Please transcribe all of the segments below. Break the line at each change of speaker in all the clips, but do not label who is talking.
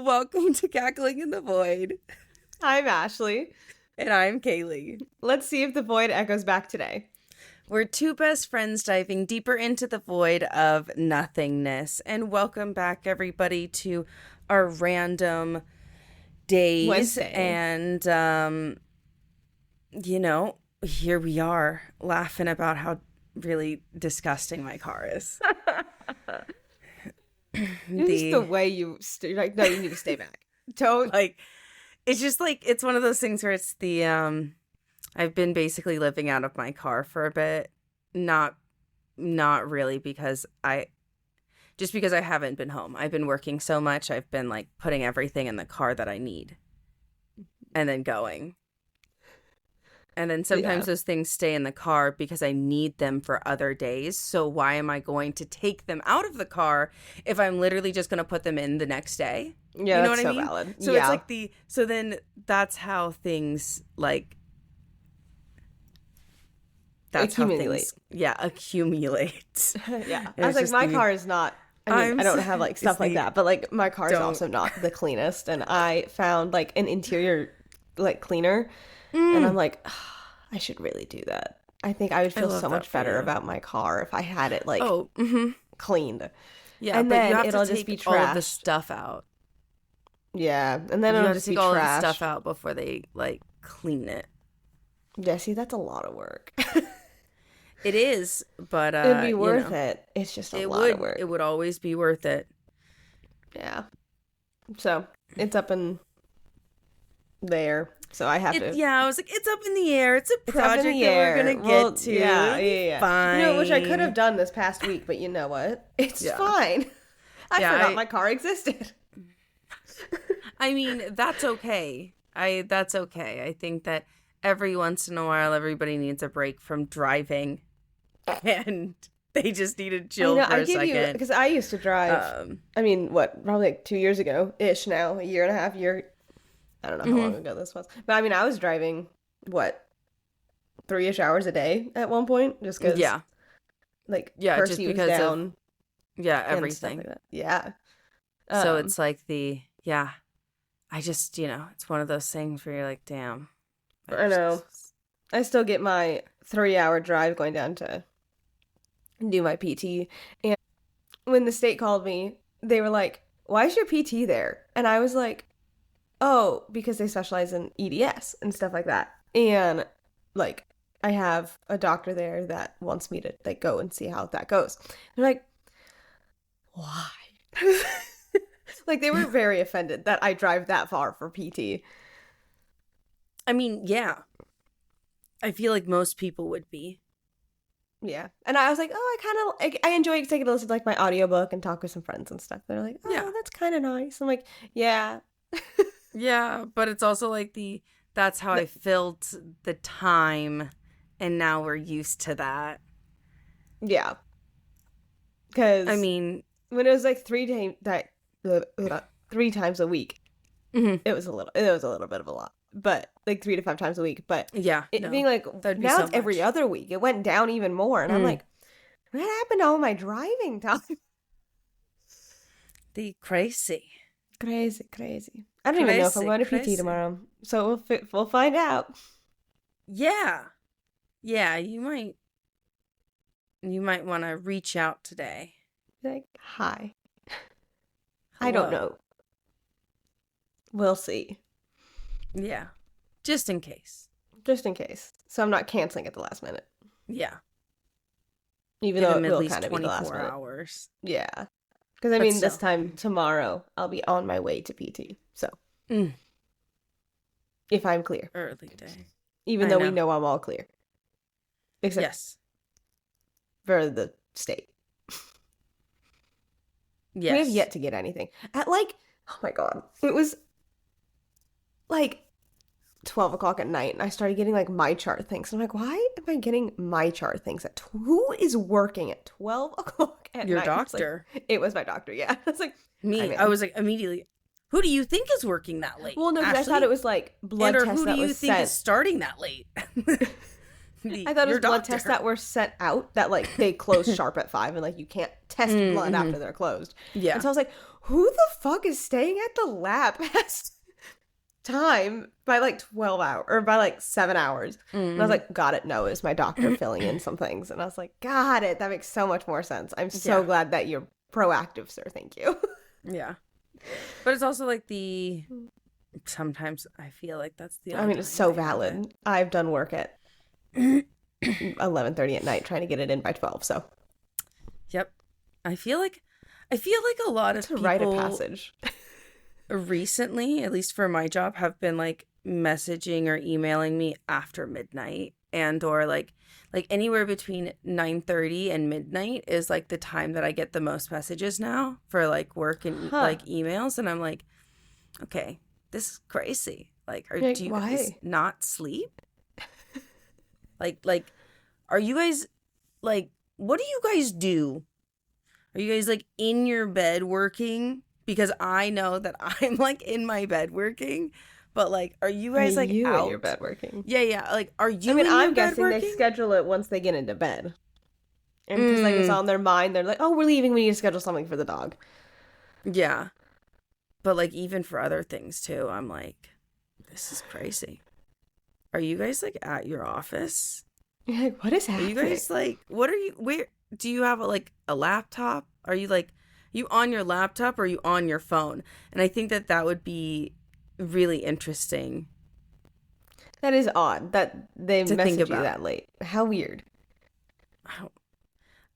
Welcome to Cackling in the Void.
I'm Ashley.
And I'm Kaylee.
Let's see if the void echoes back today.
We're two best friends diving deeper into the void of nothingness. And welcome back, everybody, to our random days.
Wednesday.
And, here we are laughing about how really disgusting my car is.
Just the way you no, you need to stay back. Don't
It's just it's one of those things where it's the I've been basically living out of my car for a bit. Not really because I haven't been home. I've been working so much. I've been putting everything in the car that I need and then going. And then sometimes those things stay in the car because I need them for other days. So why am I going to take them out of the car if I'm literally just going to put them in the next day?
Yeah,
you know
that's
what I
so
mean?
valid.
So it's so then that's how things
accumulate.
Accumulate.
Yeah. I was my car is not, I don't have stuff like that, but my car is also not the cleanest. And I found an interior cleaner and I'm I should really do that. I think I would feel so much better about my car if I had it cleaned.
Yeah,
and
but
then
you have
it'll
to
just
take
be
all
trashed.
of the stuff out.
Yeah, and then it'll just be
take all of the
trashed.
stuff out before they clean it.
Yeah, see, that's a lot of work.
It is, but
it'd be worth it. It's just a lot of work.
It would always be worth it.
Yeah. So it's up in there. So I have to.
Yeah, I was it's up in the air. It's a project that we're gonna get to.
Yeah.
Fine.
Which I could have done this past week, but you know what? It's fine. I forgot my car existed.
I mean, that's okay. That's okay. I think that every once in a while, everybody needs a break from driving, and they just need to chill for a second.
Because I used to drive. Probably 2 years ago ish. Now, a year and a half. I don't know how long ago this was, but I was driving 3-ish hours a day at one point, just because
just
because was down.
Everything.
Yeah.
So it's I just it's one of those things where you're damn.
I know. I still get my 3-hour drive going down to do my PT, and when the state called me, they were like, "Why is your PT there?" And I was like, oh, because they specialize in EDS and stuff like that. And I have a doctor there that wants me to go and see how that goes. They're like, why? They were very offended that I drive that far for PT.
I mean, yeah. I feel like most people would be.
Yeah. And I was like, oh, I enjoy taking a listen to my audiobook and talk with some friends and stuff. They're like, oh, that's kind of nice. I'm like, yeah.
Yeah, but it's also that's how I filled the time, and now we're used to that.
Yeah. Because when it was 3 times a week, it was a little bit of a lot, but 3 to 5 times a week. But being now it's every other week. It went down even more, and I'm like, what happened to all my driving time?
Crazy. I don't even know if I'm going to PT tomorrow, so we'll find out. Yeah, you might want to reach out today.
Hi.
Hello.
I don't know. We'll see.
Yeah, just in case.
So I'm not canceling at the last minute.
Yeah.
Even though it will
at least
kind of be the last
24 hours.
Yeah. Because this time tomorrow, I'll be on my way to PT. So, if I'm clear.
Early day.
Even though we know I'm all clear.
Except
for the state.
Yes.
We have yet to get anything. At oh my God. It was 12 o'clock at night, and I started getting my chart things. I'm like, why am I getting my chart things? Who is working at 12 o'clock at night?
Your doctor.
It was my doctor, yeah. It's
me. I was immediately, who do you think is working that late?
Well, no, because I thought it was blood tests that was sent.
Who do you think is starting that late?
I thought it
your
was blood
doctor.
tests that were sent out that like they close sharp at 5 and like you can't test blood after they're closed.
Yeah.
And so I was like, who the fuck is staying at the lab past time by like 12 hours or by like 7 hours? And I was like, got it. No, it was my doctor filling in some things. And I was like, got it. That makes so much more sense. I'm so glad that you're proactive, sir. Thank you.
Yeah. But it's also like sometimes I feel like that's the
I mean, it's so valid. I've done work at 11:30 at night trying to get it in by 12, so.
Yep. I feel like a lot of
It's a
people
rite of passage.
recently, at least for my job, have been like messaging or emailing me after midnight, and or like anywhere between 9:30 and midnight is like the time that I get the most messages now for like work and like emails, and I'm like, okay, this is crazy. Like, do you guys not sleep? like, are you guys like, what do you guys do? Are you guys like in your bed working? Because I know that I'm like in my bed working, but like, are you guys like
you
out
in your bed working?
Yeah. Like, are you?
I mean,
in your
I'm
bed
guessing
working?
they schedule it once they get into bed, and because like it's on their mind, they're like, "Oh, we're leaving. We need to schedule something for the dog."
Yeah, but like even for other things too, I'm like, this is crazy. Are you guys like at your office?
You're like, what is happening?
Are you guys like, what are you? Where do you have a laptop? Are you like, you on your laptop or are you on your phone? And I think that would be really interesting.
That is odd that they message you
about
that late. How weird.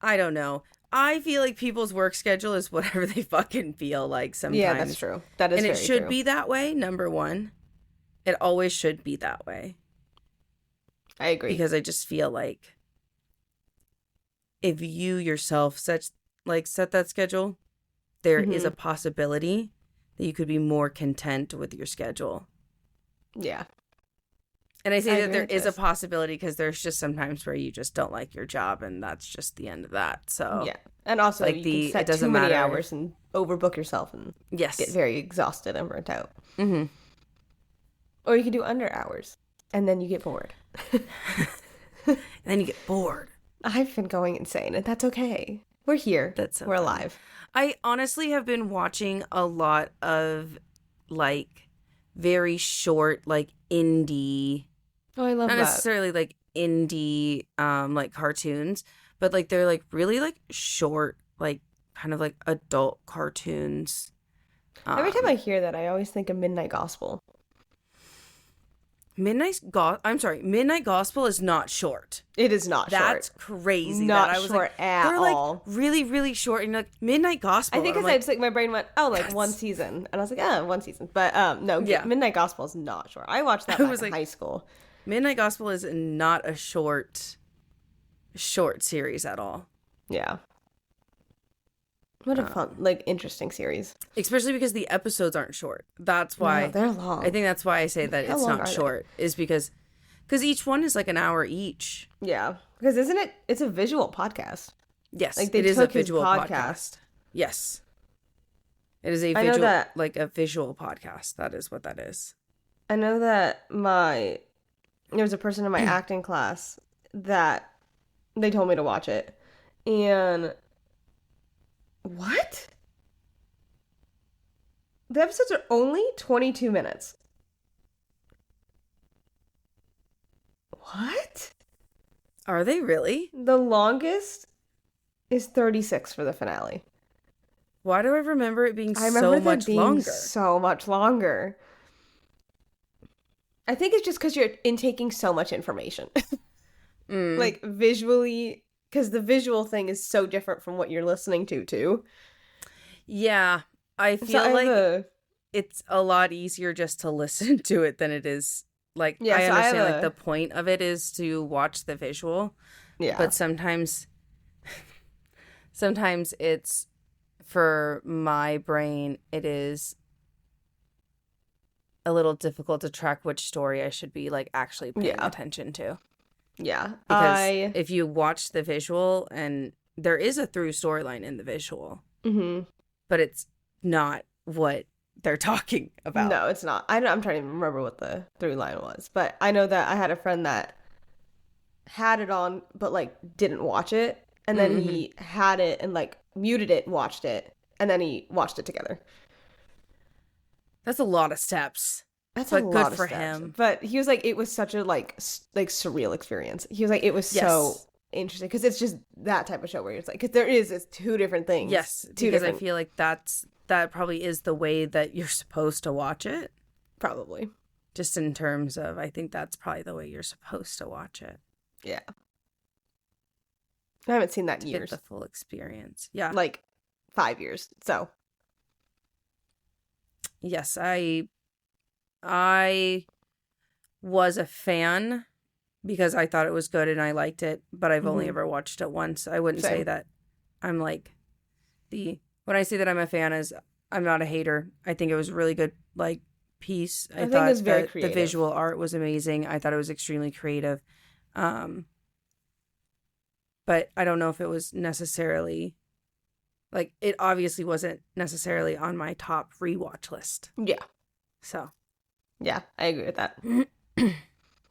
I don't know. I feel like people's work schedule is whatever they fucking feel like sometimes.
Yeah, that's true. That is
and
very
it should
true.
be that way, number one. It always should be that way.
I agree.
Because I just feel like if you yourself set that schedule, there is a possibility that you could be more content with your schedule.
Yeah.
And I say that there is a possibility because there's just sometimes where you just don't like your job and that's just the end of that. So
yeah. And also like you can set too many hours and overbook yourself and get very exhausted and burnt out. Mm-hmm. Or you can do under hours and then you get bored.
And then you get bored.
I've been going insane and that's okay. We're here. We're alive.
I honestly have been watching a lot of like very short like indie.
Oh, I love
not
that.
Not necessarily like indie like cartoons, but like they're like really like short, like kind of like adult cartoons.
Every time I hear that, I always think of Midnight Gospel.
Midnight Gospel is not short.
It is not short.
That's crazy.
Not short at all.
Like really, really short. And like Midnight Gospel.
I think because it's like my brain went, oh, like one season, and I was like, one season. But no, Midnight Gospel is not short. I watched that back in high school.
Midnight Gospel is not a short series at all.
Yeah. What a fun, like, interesting series.
Especially because the episodes aren't short. That's why.
No, they're long.
I think that's why I say that it's not short. Is because each one is like an hour each.
Yeah. Because it's a visual podcast.
Yes.
Like it
is a visual podcast. Yes. It is a visual podcast. That is what that is.
I know that there was a person in my acting class that they told me to watch it. And what? The episodes are only 22 minutes. What?
Are they really?
The longest is 36 for the finale.
Why do I remember it being so much longer?
So much longer. I think it's just because you're intaking so much information. Like visually, because the visual thing is so different from what you're listening to, too.
Yeah. I feel it's a lot easier just to listen to it than it is. Like, I understand, like, the point of it is to watch the visual. Yeah. But sometimes it's, for my brain, it is a little difficult to track which story I should be, like, actually paying attention to.
Yeah.
Because if you watch the visual, and there is a through storyline in the visual, but it's not what they're talking about.
No, it's not. I'm trying to remember what the through line was, but I know that I had a friend that had it on, but like didn't watch it. And then he had it and like muted it and watched it. And then he watched it together.
That's a lot of steps.
That's
but
a
good
lot of
for
steps.
him.
But he was like, it was such a like surreal experience. He was like, it was so interesting because it's just that type of show where it's like, because it's two different things.
Yes, because I feel like that probably is the way that you're supposed to watch it.
Probably.
Just in terms of, I think that's probably the way you're supposed to watch it.
Yeah. I haven't seen that in years.
Get the full experience. Yeah.
Like 5 years. So.
Yes, I was a fan because I thought it was good and I liked it, but I've only ever watched it once. I wouldn't say that I'm like when I say that I'm a fan is I'm not a hater. I think it was a really good like piece. I thought it was very creative. The visual art was amazing. I thought it was extremely creative. But I don't know if it was necessarily like it obviously wasn't necessarily on my top rewatch list.
Yeah.
So
yeah, I agree with that.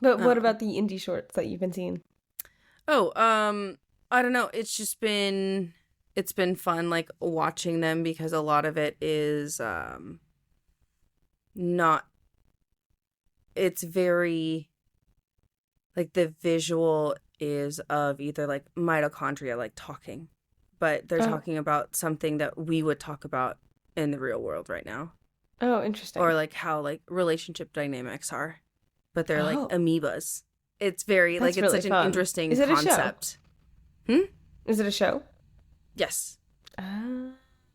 But what about the indie shorts that you've been seeing?
Oh, I don't know. It's been fun like watching them because a lot of it is not it's very like the visual is of either like mitochondria like talking, but they're talking about something that we would talk about in the real world right now.
Oh, interesting.
Or like how like relationship dynamics are, but they're like amoebas. It's very like it's really such fun. An interesting concept.
Is it a show?
Yes.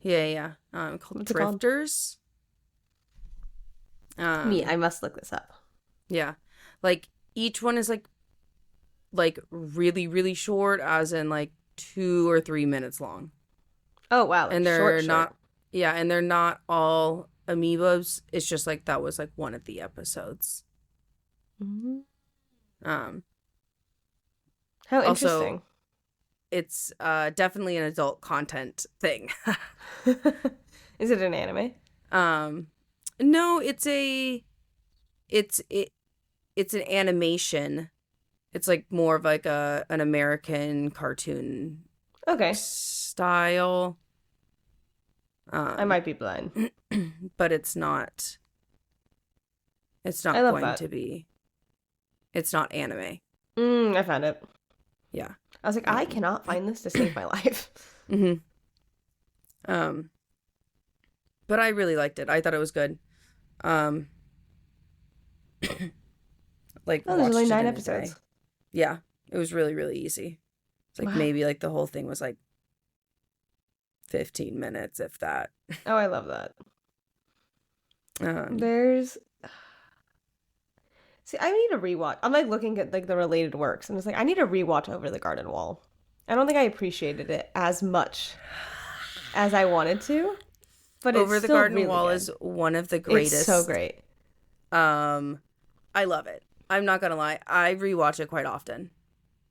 Yeah. Called Drifters.
I must look this up.
Yeah, like each one is like really really short, as in like 2 or 3 minutes long.
Oh wow!
Like and they're not. Yeah, and they're not all amoebas. It's just like that was like one of the episodes.
Mm-hmm. How
also,
interesting.
It's definitely an adult content thing.
Is it an anime?
No, it's an animation. It's like more of like an American cartoon style.
I might be blind.
But it's not going to be. It's not anime.
I found it.
Yeah.
I was like, I cannot find this to save my life.
But I really liked it. I thought it was good. Like,
there's only 9 episodes.
Yeah. It was really, really easy. It's like maybe like the whole thing was like 15 minutes, if that.
Oh, I love that. See, I need a rewatch. I'm like looking at like the related works, and it's like I need a rewatch Over the Garden Wall. I don't think I appreciated it as much as I wanted to, but
Over the Garden Wall is one of the greatest.
It's so great.
I love it. I'm not gonna lie. I rewatch it quite often.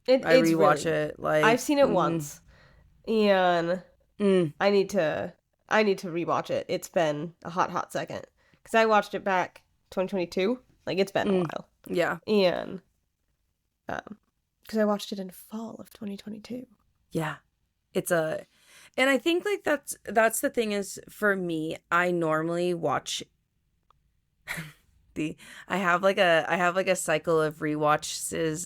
I rewatch it like I've seen it once, and I need to rewatch it. It's been a hot second because I watched it back 2022. Like it's been a while.
Yeah,
and because I watched it in fall of 2022.
Yeah, and I think like that's the thing is for me. I normally watch. I have like a cycle of rewatches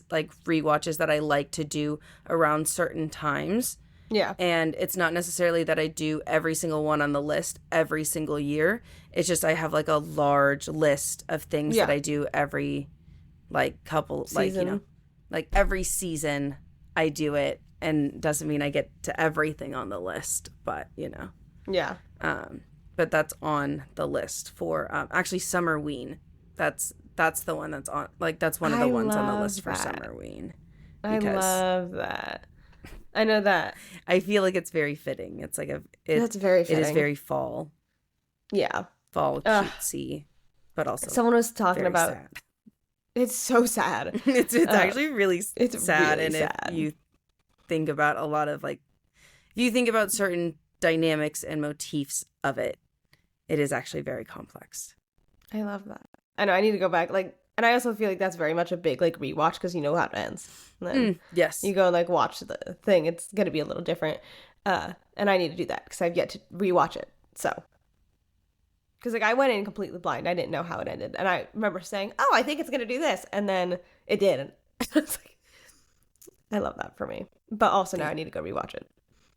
that I like to do around certain times.
Yeah.
And it's not necessarily that I do every single one on the list every single year. It's just I have like a large list of things that I do every like couple season. Like, you know, like every season I do it, and doesn't mean I get to everything on the list, but you know.
Yeah.
But that's on the list for actually Summerween. That's the one that's on, like, that's one of the ones on the list for Summerween.
I love that. I know that.
I feel like it's very fitting. It's like
that's very fitting.
It is very fall.
Yeah.
Fall cutesy, but also
someone was talking about
sad.
It's so sad.
It's actually really
it's
sad.
Really
and
sad.
If you think about a lot of like, if you think about certain dynamics and motifs of it, it is actually very complex.
I love that. I know I need to go back. Like And I also feel like that's very much a big like rewatch because you know how it ends. And then
Yes.
you go and like watch the thing. It's gonna be a little different. And I need to do that because I've yet to rewatch it. So, because like I went in completely blind. I didn't know how it ended, and I remember saying, "Oh, I think it's gonna do this," and then it did. And it's like, I love that for me. But also now I need to go rewatch it.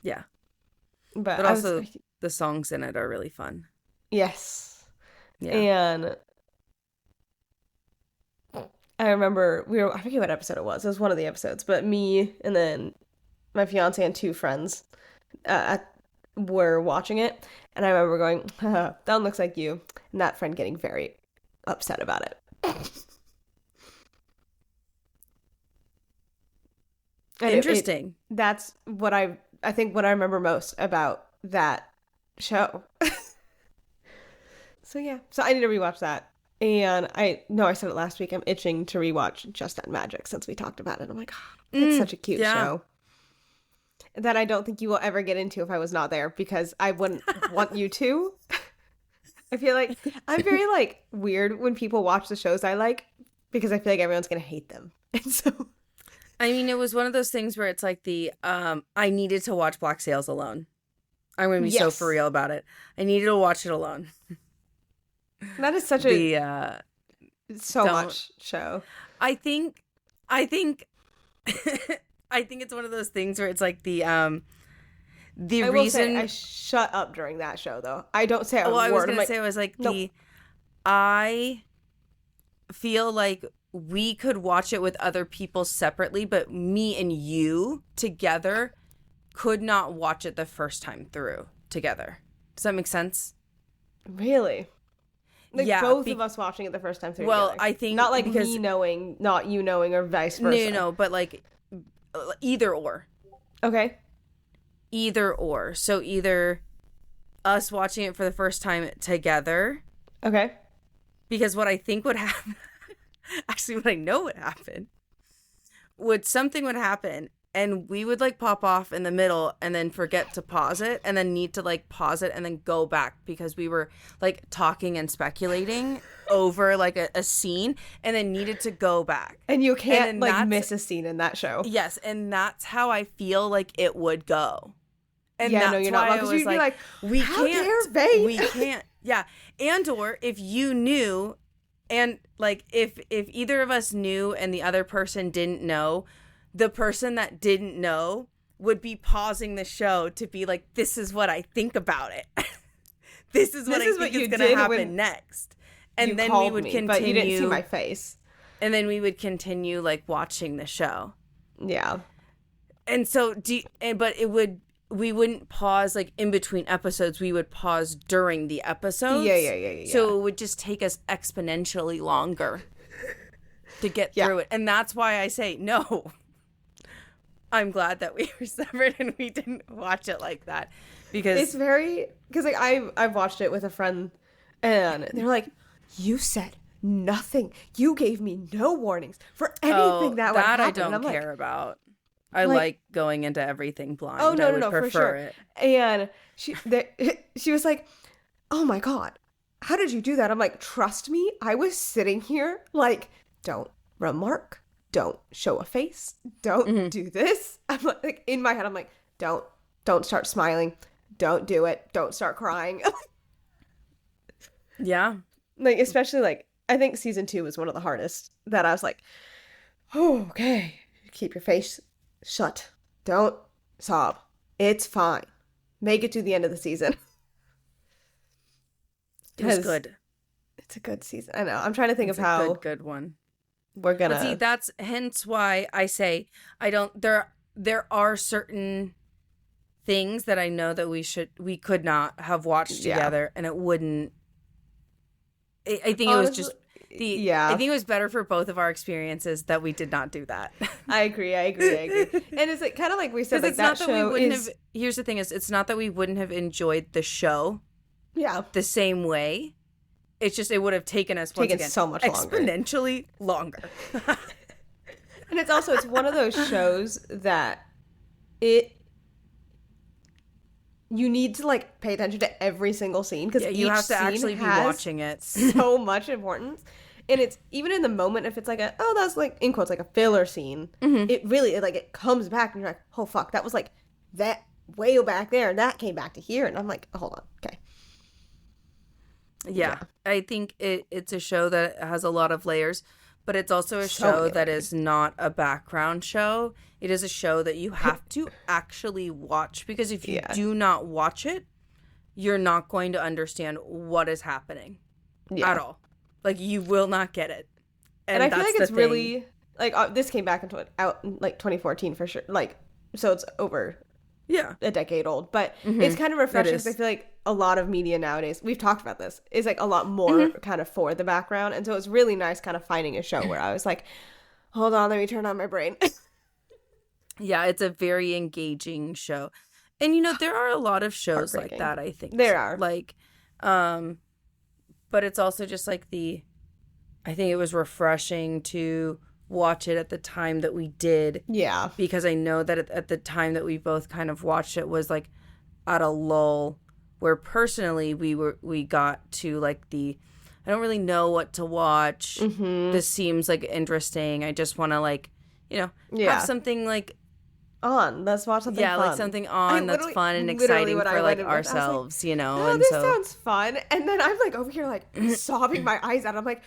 Yeah.
But
also the songs in it are really fun.
Yes.
Yeah.
And I remember I forget what episode it was. It was one of the episodes, but me and then my fiance and 2 friends were watching it. And I remember going, that one looks like you. And that friend getting very upset about it. And
interesting.
That's what I think what I remember most about that show. So yeah. So I need to rewatch that. And I know I said it last week. I'm itching to rewatch Just Add Magic since we talked about it. I'm like, oh, it's such a cute show that I don't think you will ever get into if I was not there because I wouldn't want you to. I feel like I'm very like weird when people watch the shows I like because I feel like everyone's gonna hate them. And so,
I mean, it was one of those things where it's like I needed to watch Black Sails alone. I'm gonna be so for real about it. I needed to watch it alone.
That is such much show.
I think I think it's one of those things where it's like the
I
reason
will say, I shut up during that show though. I don't say a word.
I was gonna say I was like nope. I feel like we could watch it with other people separately, but me and you together could not watch it the first time through together. Does that make sense?
Really? Like both of us watching it the first time through together.
I think
not like me knowing, not you knowing, or vice versa.
No, but like either or.
Okay.
Either or. So either us watching it for the first time together.
Okay.
Because what I think would happen, actually what I know would happen, something would happen and we would like pop off in the middle and then forget to pause it and then need to like pause it and then go back because we were like talking and speculating over like a scene and then needed to go back.
And you can't like miss a scene in that show.
Yes, and that's how I feel like it would go. And
yeah,
that's
no, you're
why
not.
I was like, we can't. We can't. Yeah, and or if you knew, and like if either of us knew and the other person didn't know, the person that didn't know would be pausing the show to be like, "This is what I think about it. This is what I think is going to happen next." And then we would continue.
But you didn't see my face.
And then we would continue like watching the show.
Yeah.
And so, we wouldn't pause like in between episodes. We would pause during the episodes.
Yeah.
So it would just take us exponentially longer to get through it. And that's why I say no. I'm glad that we were severed and we didn't watch it like that because
it's because like I've watched it with a friend and they're like, you said nothing. You gave me no warnings for anything that would happen.
I don't care about. I like going into everything blind.
Oh, no,
I would prefer
for sure.
it.
And she was like, oh my God, how did you do that? I'm like, trust me, I was sitting here like, don't remark, don't show a face, don't do this. I'm like, in my head, I'm like, don't start smiling, don't do it, don't start crying.
Yeah.
Like, especially like, I think season 2 was one of the hardest that I was like, oh, okay, keep your face shut. Don't sob. It's fine. Make it to the end of the season.
It was good.
It's a good season. I know. I'm trying to think of how
good one.
We're gonna.
But see, that's hence why I say I don't. There are certain things that I know that we could not have watched together, and it wouldn't. I think it was just. I think it was better for both of our experiences that we did not do that.
I agree. And it's like, kind of like we said, like,
it's not that we wouldn't have. Here's the thing: it's not that we wouldn't have enjoyed the show, the same way. It's just it would have taken us
so much longer,
exponentially longer.
And it's one of those shows that you need to like pay attention to every single scene because
you have to actually be watching it.
So much importance. And it's even in the moment, if it's like that's like in quotes like a filler scene, it really it comes back and you're like, oh fuck, that was like that way back there and that came back to here, and I'm like, hold on, okay.
Yeah. I think it's a show that has a lot of layers, but it's also a show that is not a background show. It is a show that you have to actually watch, because if you do not watch it, you're not going to understand what is happening at all. Like, you will not get it.
And I feel like it's really, like, this came back out in, like, 2014 for sure. Like, so it's over a decade old. But it's kind of refreshing because I feel like a lot of media nowadays, we've talked about this, is, like, a lot more kind of for the background. And so it's really nice kind of finding a show where I was like, hold on, let me turn on my brain.
Yeah, it's a very engaging show. And, you know, there are a lot of shows like that, I think.
There are.
Like, but it's also just like I think it was refreshing to watch it at the time that we did. Yeah. Because I know that at the time that we both kind of watched it was like at a lull where personally we got to like I don't really know what to watch. This seems like interesting. I just want to like, you know, have something like
on. Let's watch something fun.
Yeah, like something on that's fun and exciting for like ourselves, like, you know.
Oh, and this sounds fun. And then I'm like over here like sobbing my eyes out. I'm like,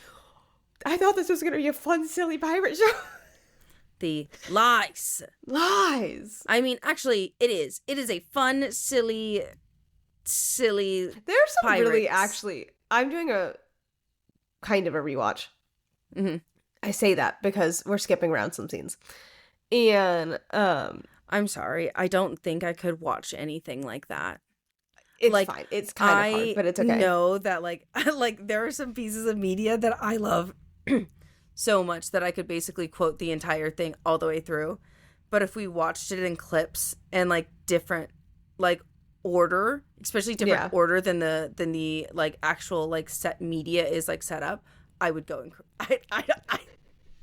I thought this was gonna be a fun, silly pirate show.
The lies.
I
mean, actually, it is. It is a fun, silly. There's
some
pirates.
Really actually. I'm doing a kind of a rewatch. I say that because we're skipping around some scenes. And
I'm sorry, I don't think I could watch anything like that.
It's
like,
fine. It's kind of hard, but it's okay.
I know that like there are some pieces of media that I love so much that I could basically quote the entire thing all the way through. But if we watched it in clips and like different like order, especially different order than the like actual like set media is like set up, I would go I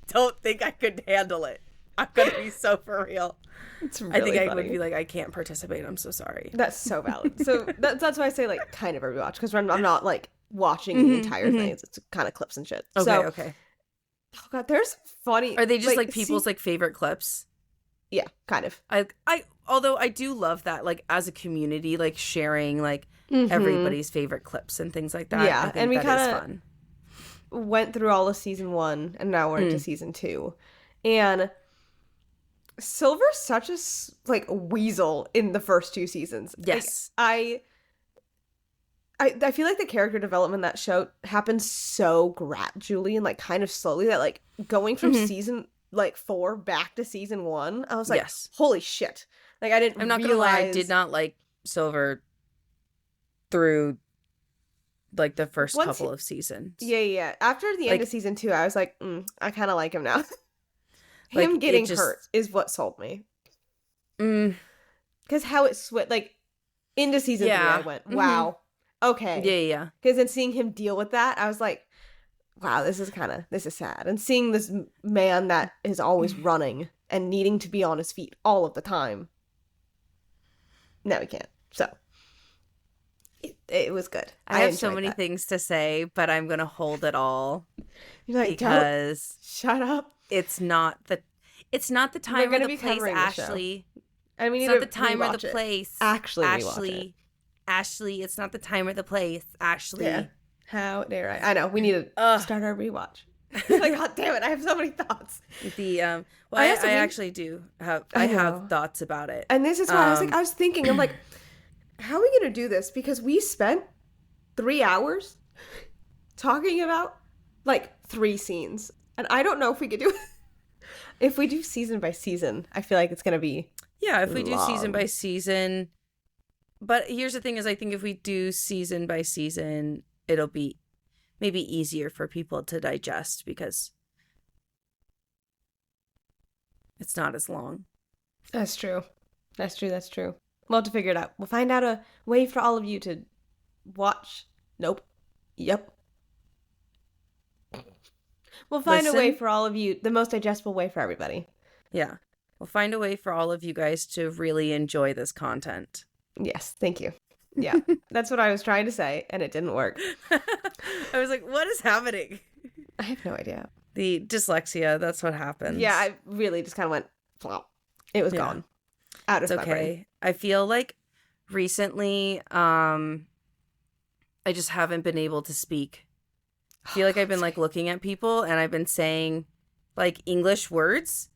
don't think I could handle it. I'm gonna be so for real.
It's really
I think
funny.
I would be like, I can't participate. I'm so sorry.
That's so valid. So that's why I say like kind of a rewatch, because I'm not like watching the entire thing. It's kind of clips and shit.
Okay.
Oh god, there's funny.
Are they just like people's like favorite clips?
Yeah, kind of.
Although I do love that, like as a community, like sharing like everybody's favorite clips and things like that.
Yeah,
I think
and we
kind of
went through all of season 1, and now we're into season 2, and Silver's such a like weasel in the first 2 seasons.
Yes.
Like, I feel like the character development in that show happens so gradually and like kind of slowly that like going from season like 4 back to season 1, I was like, holy shit. Like I didn't
I'm not gonna lie, I did not like Silver through like the first couple of seasons.
Yeah. After the end of season 2, I was like, I kind of like him now. Him getting hurt is what sold me. Because how it switched, like, into season 3, I went, wow, okay.
Yeah.
Because then seeing him deal with that, I was like, wow, this is sad. And seeing this man that is always running and needing to be on his feet all of the time, now he can't. So, it was good.
I have so many things to say, but I'm going to hold it all.
You're like,
because
shut up.
It's not the time or the place, Ashley.
I mean,
it's not the time or the place.
Ashley,
it's not the time or the place, Ashley.
Yeah. How dare I? I know, we need to start our rewatch. Like, god damn it, I have so many thoughts.
I actually do have thoughts about it.
And this is why I was thinking, I'm like, how are we going to do this? Because we spent 3 hours talking about like 3 scenes. And I don't know if we could do it. If we do season by season, I feel like it's going to be
if we do season by season. But here's the thing is I think if we do season by season, it'll be maybe easier for people to digest because it's not as long.
That's true. We'll have to figure it out. We'll find out a way for all of you to watch. Nope. Yep. We'll find a way for all of you, the most digestible way for everybody.
Yeah. We'll find a way for all of you guys to really enjoy this content.
Yes, thank you. Yeah, that's what I was trying to say, and it didn't work.
I was like, what is happening?
I have no idea.
The dyslexia, that's what happens.
Yeah, I really just kind of went flop. It was gone. Out of my brain.
I feel like recently, I just haven't been able to speak. I feel like I've been like looking at people and I've been saying like English words.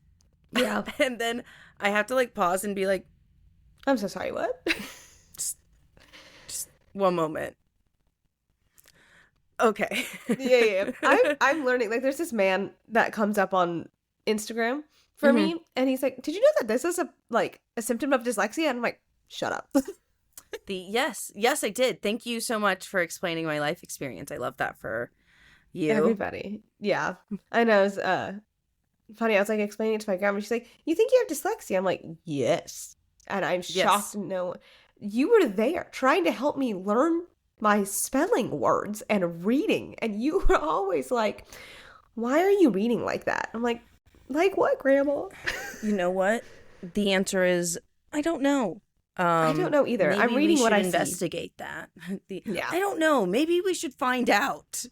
Yeah.
And then I have to like pause and be like,
I'm so sorry, what?
just one moment. Okay.
Yeah. I'm learning. Like, there's this man that comes up on Instagram for me, and he's like, "Did you know that this is a symptom of dyslexia?" And I'm like, "Shut up."
Yes, I did. Thank you so much for explaining my life experience. I love that for you.
Everybody. Yeah. I know. It's funny. I was like explaining it to my grandma. She's like, "You think you have dyslexia?" I'm like, "Yes." And I'm shocked to know you were there trying to help me learn my spelling words and reading. And you were always like, "Why are you reading like that?" I'm like what, Grandma?
You know what? The answer is, I don't know.
I don't know either.
Maybe
I'm reading what I
investigate that.
Yeah.
I don't know. Maybe we should find out.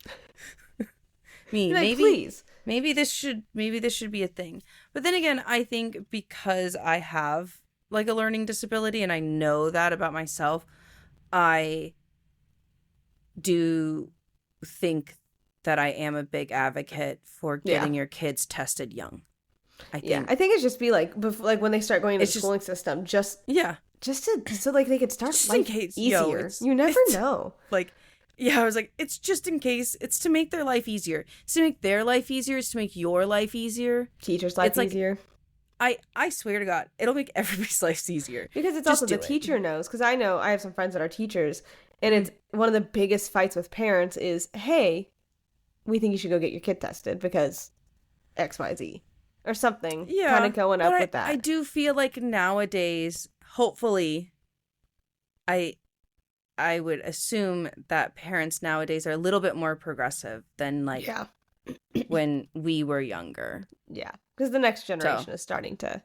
Please.
Maybe this should be a thing. But then again, I think because I have like a learning disability and I know that about myself, I do think that I am a big advocate for getting your kids tested young. I think
it's just be like before, like when they start going into the schooling system, just so like they could start
just
life
in case,
easier. You never know.
Like, yeah, I was like, it's just in case. It's to make their life easier. It's to make their life easier. It's to make your life easier.
Teachers' life easier.
I swear to God, it'll make everybody's life easier.
Because it's also the teacher knows. Because I know I have some friends that are teachers, and it's one of the biggest fights with parents is, hey, we think you should go get your kid tested because X, Y, Z. Or something. Yeah. Kind of going up with that.
I do feel like nowadays, hopefully, I would assume that parents nowadays are a little bit more progressive than like when we were younger.
Yeah. Because the next generation is starting to.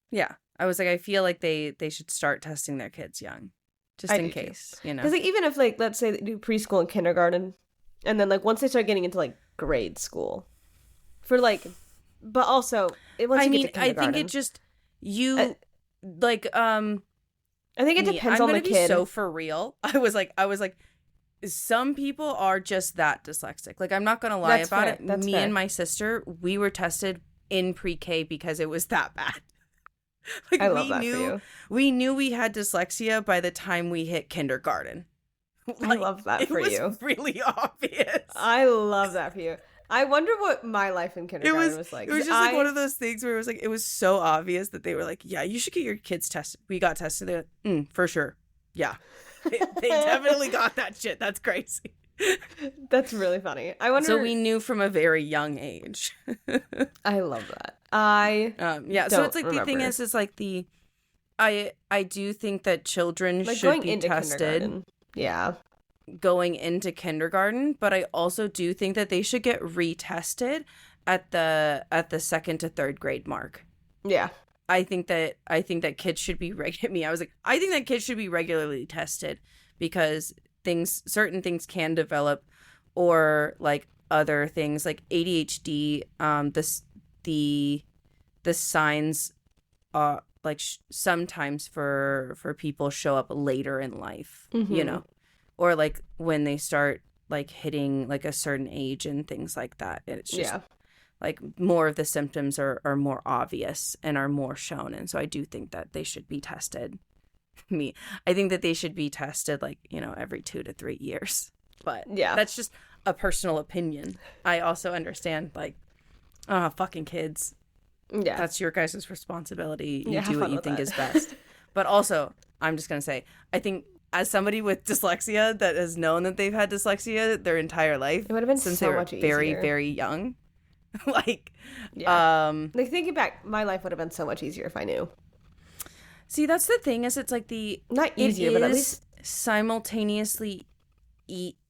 Yeah. I was like, I feel like they should start testing their kids young. Just in case, you know.
Because like even if like, let's say they do preschool and kindergarten, and then like once they start getting into like grade school, for like, but also once you get to kindergarten,
I think it just like
I think it depends on the kid.
Be so for real. I was like, some people are just that dyslexic. Like, I'm not gonna lie about it. Me and my sister, we were tested in pre-K because it was that bad. Like,
I love that for you.
We knew we had dyslexia by the time we hit kindergarten.
Like, I love that for you.
It was really obvious.
I love that for you. I wonder what my life in kindergarten was like.
It was just like one of those things where it was like, it was so obvious that they were like, yeah, you should get your kids tested. We got tested. They're like, for sure. Yeah. They definitely got that shit. That's crazy.
That's really funny. I wonder.
So we knew from a very young age.
I love that.
So it's like the thing is like I do think that children like should be tested.
Yeah.
Going into kindergarten, but I also do think that they should get retested at the second to third grade mark.
Yeah.
I think that kids should be I think that kids should be regularly tested because certain things can develop, or like other things like ADHD, the signs like sometimes for people show up later in life, you know. Or like when they start like hitting like a certain age and things like that. It's just like more of the symptoms are more obvious and are more shown. And so I do think that they should be tested. I think that they should be tested like, you know, every 2 to 3 years. But that's just a personal opinion. I also understand like, fucking kids. Yeah. That's your guys' responsibility. You do what you think is best. But also, I'm just going to say, I think as somebody with dyslexia that has known that they've had dyslexia their entire life, it would have been since they were very, very young. Like,
like thinking back, my life would have been so much easier if I knew.
See, that's the thing is it's like
not easier, but at least
simultaneously.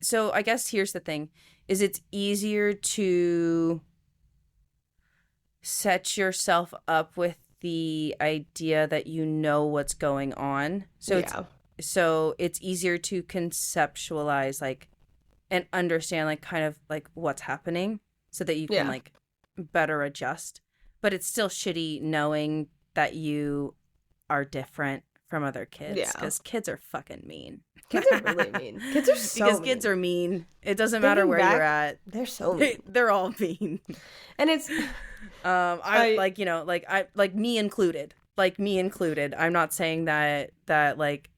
So I guess here's the thing: is it's easier to set yourself up with the idea that you know what's going on. So it's easier to conceptualize like and understand like kind of like what's happening. so that you can like better adjust. But it's still shitty knowing that you are different from other kids, because kids are fucking mean.
Kids are really mean. Kids are so
because
mean.
Kids are mean. It doesn't matter where you're at.
They're so mean.
They're all mean.
And it's
I like, you know, like I like me included. Like me included. I'm not saying that like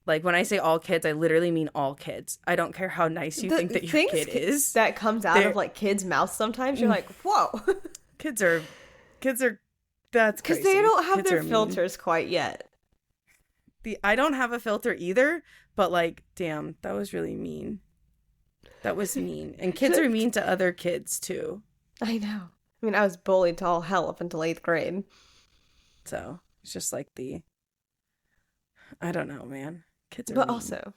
when I say all kids, I literally mean all kids. I don't care how nice you think that your kid is.
That comes out of like kids' mouths sometimes. You're like, whoa.
Kids are that's crazy.
Because they don't have
kids
their filters quite yet.
I don't have a filter either, but like, damn, that was really mean. That was mean. And kids are mean to other kids too.
I know. I mean, I was bullied to all hell up until 8th grade.
So it's just like I don't know, man. Kids are
But
mean.
also,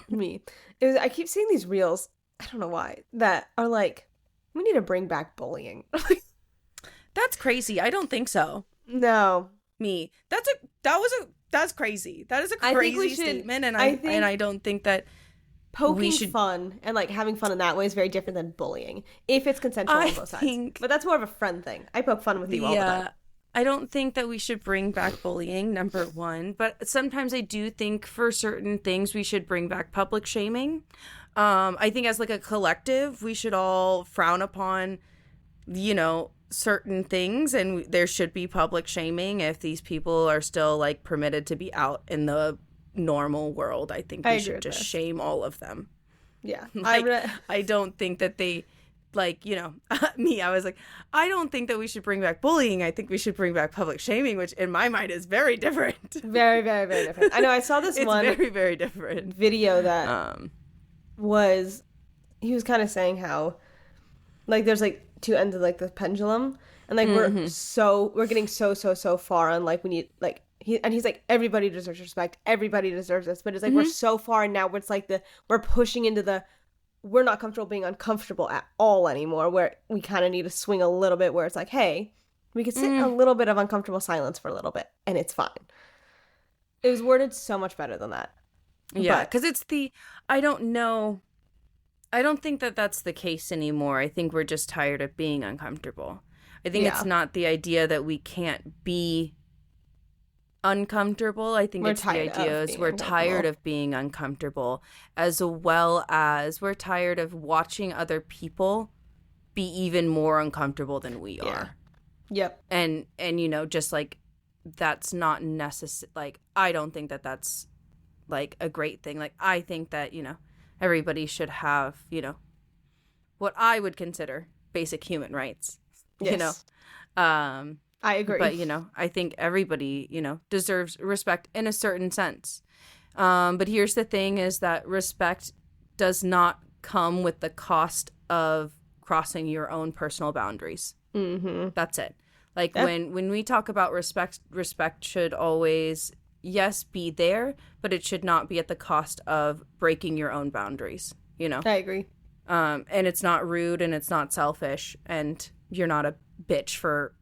I keep seeing these reels, I don't know why, that are like, we need to bring back bullying.
That's crazy. I don't think so.
No.
That's crazy. That is a crazy statement, and I don't think that
poking fun and like having fun in that way is very different than bullying if it's consensual on both sides. But that's more of a friend thing. I poke fun with you all the time.
I don't think that we should bring back bullying, number one, but sometimes I do think for certain things we should bring back public shaming. I think as like a collective, we should all frown upon, you know, certain things, and there should be public shaming if these people are still like permitted to be out in the normal world. I think we should just shame all of them.
Yeah.
Like, I don't think that they, like, you know, I was like, I don't think that we should bring back bullying. I think we should bring back public shaming, which in my mind is very different.
Very, very, very different. I know I saw this one
very, very different
video that he was kind of saying how like there's like two ends of like the pendulum, and like we're getting so far on like we need like he's like, everybody deserves respect, everybody deserves this, but it's like we're so far, and now it's like we're pushing into we're not comfortable being uncomfortable at all anymore, where we kind of need to swing a little bit where it's like, hey, we could sit in a little bit of uncomfortable silence for a little bit and it's fine. It was worded so much better than that.
Yeah, because I don't know. I don't think that that's the case anymore. I think we're just tired of being uncomfortable. I think it's not the idea that we can't be uncomfortable. I think it's the idea is we're tired of being uncomfortable, as well as we're tired of watching other people be even more uncomfortable than we are.
Yep.
And you know, just like that's not necessary. Like, I don't think that that's like a great thing. Like, I think that, you know, everybody should have, you know, what I would consider basic human rights.
Yes.
You know,
I agree.
But, you know, I think everybody, you know, deserves respect in a certain sense. But here's the thing is that respect does not come with the cost of crossing your own personal boundaries. Mm-hmm. That's it. Like, when we talk about respect should always, yes, be there, but it should not be at the cost of breaking your own boundaries, you know?
I agree.
And it's not rude, and it's not selfish, and you're not a bitch for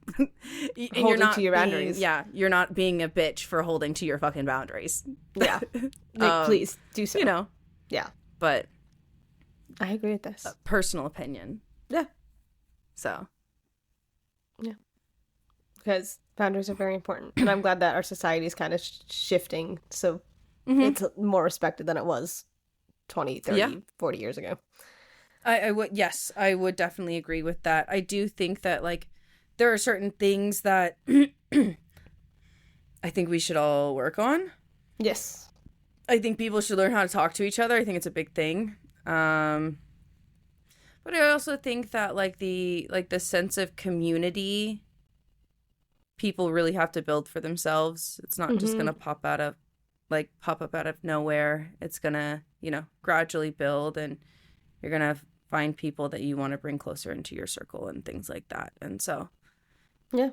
holding to your boundaries.
Yeah, you're not being a bitch for holding to your fucking boundaries.
Yeah. Like, please do so.
You know?
Yeah.
But
I agree with this.
Personal opinion.
Yeah.
So.
Yeah. Because boundaries are very important. And I'm glad that our society is kind of shifting. So it's more respected than it was 20, 30, 40 years ago.
I would definitely agree with that. I do think that, like, there are certain things that I think we should all work on.
Yes.
I think people should learn how to talk to each other. I think it's a big thing. But I also think that, like, the sense of community people really have to build for themselves. It's not just going to pop up out of nowhere. It's going to, you know, gradually build, and you're going to find people that you want to bring closer into your circle and things like that. And so,
yeah,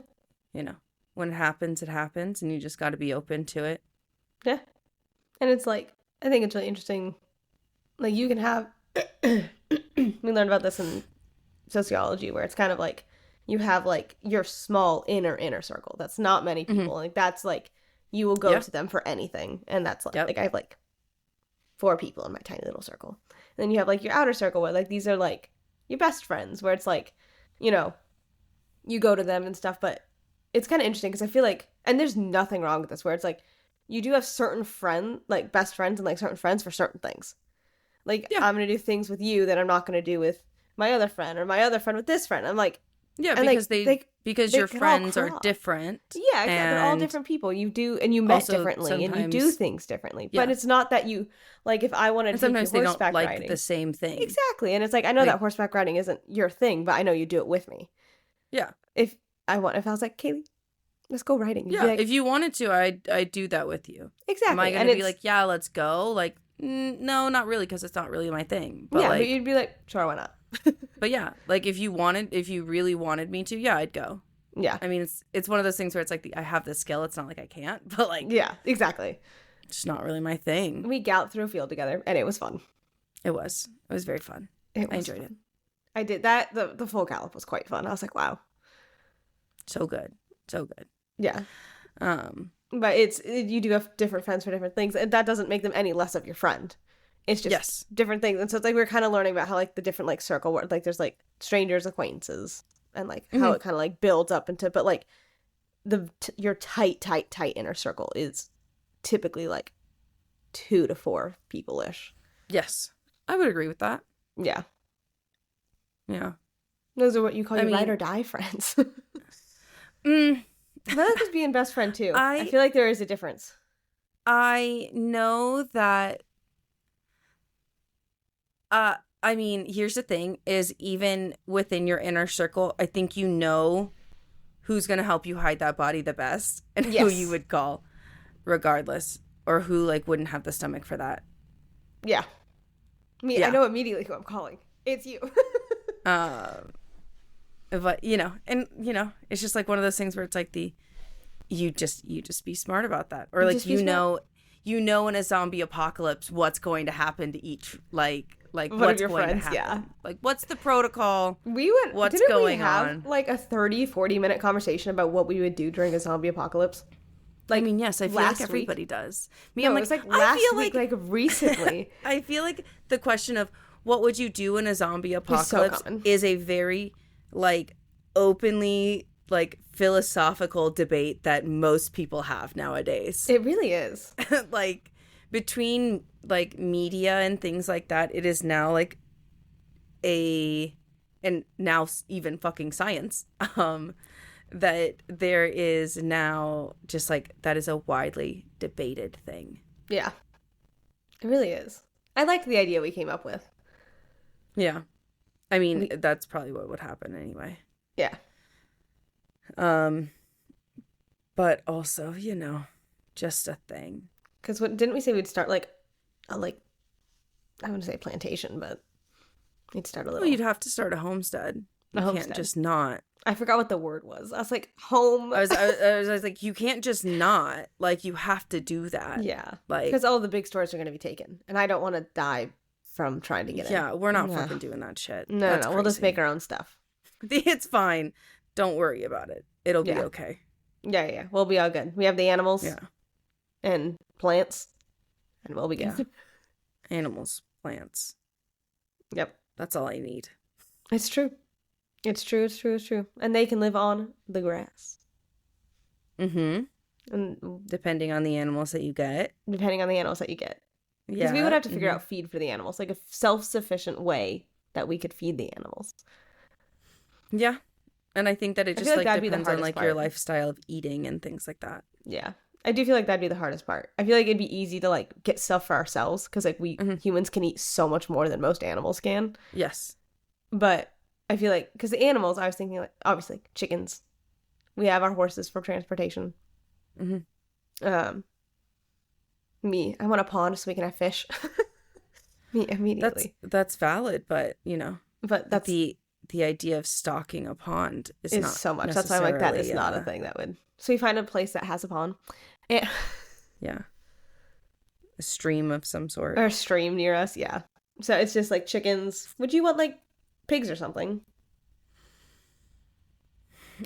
you know, when it happens, and you just got to be open to it.
Yeah. And it's like, I think it's really interesting. Like, you can have, we learned about this in sociology, where it's kind of like, you have like your small inner circle. That's not many people. Like, that's like, you will go to them for anything. And that's like, like I have like 4 people in my tiny little circle. And then you have like your outer circle, where like these are like your best friends, where it's like, you know, you go to them and stuff. But it's kind of interesting because I feel like, and there's nothing wrong with this, where it's like you do have certain like best friends and like certain friends for certain things. Like,
Yeah.
I'm gonna do things with you that I'm not gonna do with my other friend, or my other friend with this friend. I'm like,
Yeah,
and
because
like,
because
they
your
can all
friends are
cross.
different.
Yeah, exactly. They're all
and
different people. You do, and you met
also
differently, and you do
sometimes-
things differently.
Yeah.
But it's not that you, like, if I wanted
And
to take you
sometimes they don't
horseback
like
riding.
the same thing.
Exactly. And it's like, I know
Like-
that horseback riding isn't your thing, but I know you do it with me.
Yeah.
If I was like, Kaylee, let's go riding. You'd
Yeah,
be like,
if you wanted to, I'd do that with you.
exactly.
Am I going
And
to be
it's-
like, yeah, let's go? Like, no, not really, because it's not really my thing. But
yeah,
like,
but you'd be like, sure, why not?
but yeah, like if you really wanted me to, yeah, I'd go.
Yeah.
I mean, it's one of those things where it's like I have the skill. It's not like I can't, but like,
Yeah, exactly.
it's not really my thing.
We galloped through a field together, and it was fun.
It was very fun. I enjoyed it.
I did that. The full gallop was quite fun. I was like, wow.
So good, so good.
Yeah.
But
you do have different friends for different things, and that doesn't make them any less of your friend. It's just
yes,
different things. And so it's like we're kind of learning about how like the different like circle work, like there's like strangers, acquaintances, and like how it kind of like builds up into, but like your tight inner circle is typically like 2 to 4 people-ish.
yes, I would agree with that.
Yeah.
Yeah.
Those are what you call your
mean-
ride or die friends.
Mm,
I feel like it's being best friend too. I
I-
feel like there is a difference.
I know that. I mean, here's the thing: is even within your inner circle, I think you know who's gonna help you hide that body the best, and who
Yes.
you would call, regardless, or who like wouldn't have the stomach for that.
Yeah. Me, I
Yeah.
know immediately who I'm calling. It's you.
But it's just like one of those things where it's like you just be smart about that, or like
Just be smart.
you know in a zombie apocalypse what's going to happen to each like
One of
what's
your
going
friends,
to happen.
yeah.
Like what's the protocol. What's
didn't
going
we have
on?
like a 30-40 minute conversation about what we would do during a zombie apocalypse? Like,
I mean, yes, I feel
last
like everybody
week?
does. Me,
No,
I'm
it was like
I
last
feel
week,
like
recently.
I feel like the question of what would you do in a zombie
so
apocalypse
common.
is a very like openly like philosophical debate that most people have nowadays.
It really is.
Like between like media and things like that, it is now like and now even fucking science that there is now just like that is a widely debated thing.
Yeah. It really is. I liked the idea we came up with.
Yeah. I mean, that's probably what would happen anyway.
Yeah.
But also, just a thing.
Because didn't we say we'd start like I wouldn't say plantation, but we'd start a little.
Well, you'd have to start a homestead. You
homestead.
can't just not.
I forgot what the word was. I was like, home.
I was like, you can't just not. Like, you have to do that.
Yeah.
Like,
Because all the big stores are going to be taken. And I don't want to die from trying to get in.
yeah, we're not
Yeah.
fucking doing that shit.
No,
That's
we'll just
crazy.
make our own stuff.
It's fine. Don't worry about it. It'll be
Yeah.
okay.
Yeah. We'll be all good. We have the animals
Yeah.
and plants, and we'll be good.
Yeah. Animals, plants.
Yep.
That's all I need.
It's true. It's true. And they can live on the grass.
Mm-hmm.
And
Depending on the animals that you get.
depending on the animals that you get. Because
Yeah.
we would have to figure
mhm.
out feed for the animals, like a self-sufficient way that we could feed the animals.
Yeah. And I think that it
I
just
feel like
like
that'd be the
depends on
hardest
like your
part.
lifestyle of eating and things like that.
Yeah. I do feel like that'd be the hardest part. I feel like it'd be easy to like get stuff for ourselves because like we
Mhm.
humans can eat so much more than most animals can.
Yes.
But I feel like because the animals, I was thinking like obviously chickens. We have our horses for transportation.
Mhm.
Me, I want a pond so we can have fish. Me immediately.
That's valid, but
But that's
the idea of stocking a pond is not
so much. That's why I'm like that is
necessarily,
not a thing that would. So we find a place that has a pond, and
Yeah. A stream of some sort.
or a stream near us. Yeah. So it's just like chickens. Would you want like pigs or something?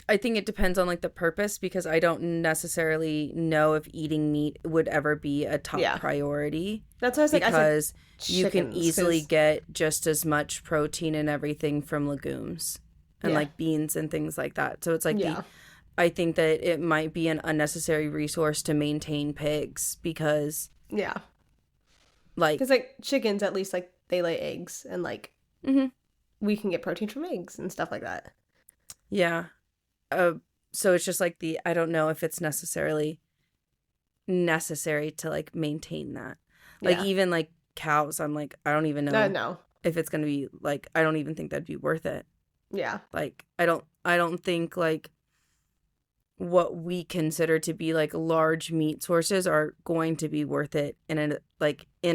I think it depends on like the purpose, because I don't necessarily know if eating meat would ever be a top
Yeah.
priority,
That's what I was like.
because
I said
you can
chickens,
easily
'cause-
get just as much protein and everything from legumes and
Yeah.
like beans and things like that. So it's like
Yeah.
I think that it might be an unnecessary resource to maintain pigs, because
Yeah.
like
Because like chickens, at least like they lay eggs, and like
mhm,
we can get protein from eggs and stuff like that.
yeah. So it's just like I don't know if it's necessarily necessary to like maintain that. Like
Yeah.
even like cows, I'm like, I don't even know
No.
if it's gonna be like, I don't even think that'd be worth it.
Yeah.
Like I don't think like what we consider to be like large meat sources are going to be worth it in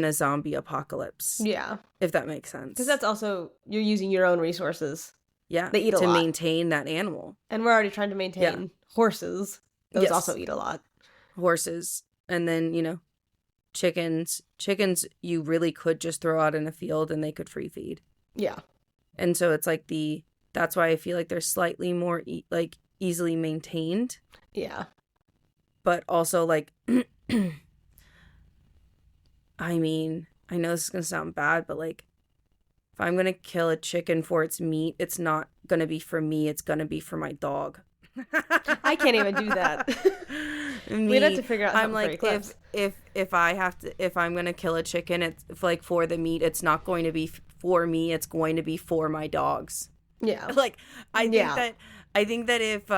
a zombie apocalypse.
Yeah.
If that makes sense.
Because that's also, you're using your own resources.
Yeah.
They eat a
to
lot.
maintain that animal.
And we're already trying to maintain horses. Those
Yes.
also eat a lot.
Horses. And then, chickens. Chickens you really could just throw out in a field and they could free feed.
Yeah.
And so it's like that's why I feel like they're slightly more easily maintained.
Yeah.
But also like I mean, I know this is going to sound bad, but like if I'm going to kill a chicken for its meat, it's not going to be for me, it's going to be for my dog.
I can't even do that. We'd have to figure out something
I'm like,
for Eclipse.
if I'm going to kill a chicken, it's like for the meat, it's not going to be for me, it's going to be for my dogs.
Yeah.
Like I think that if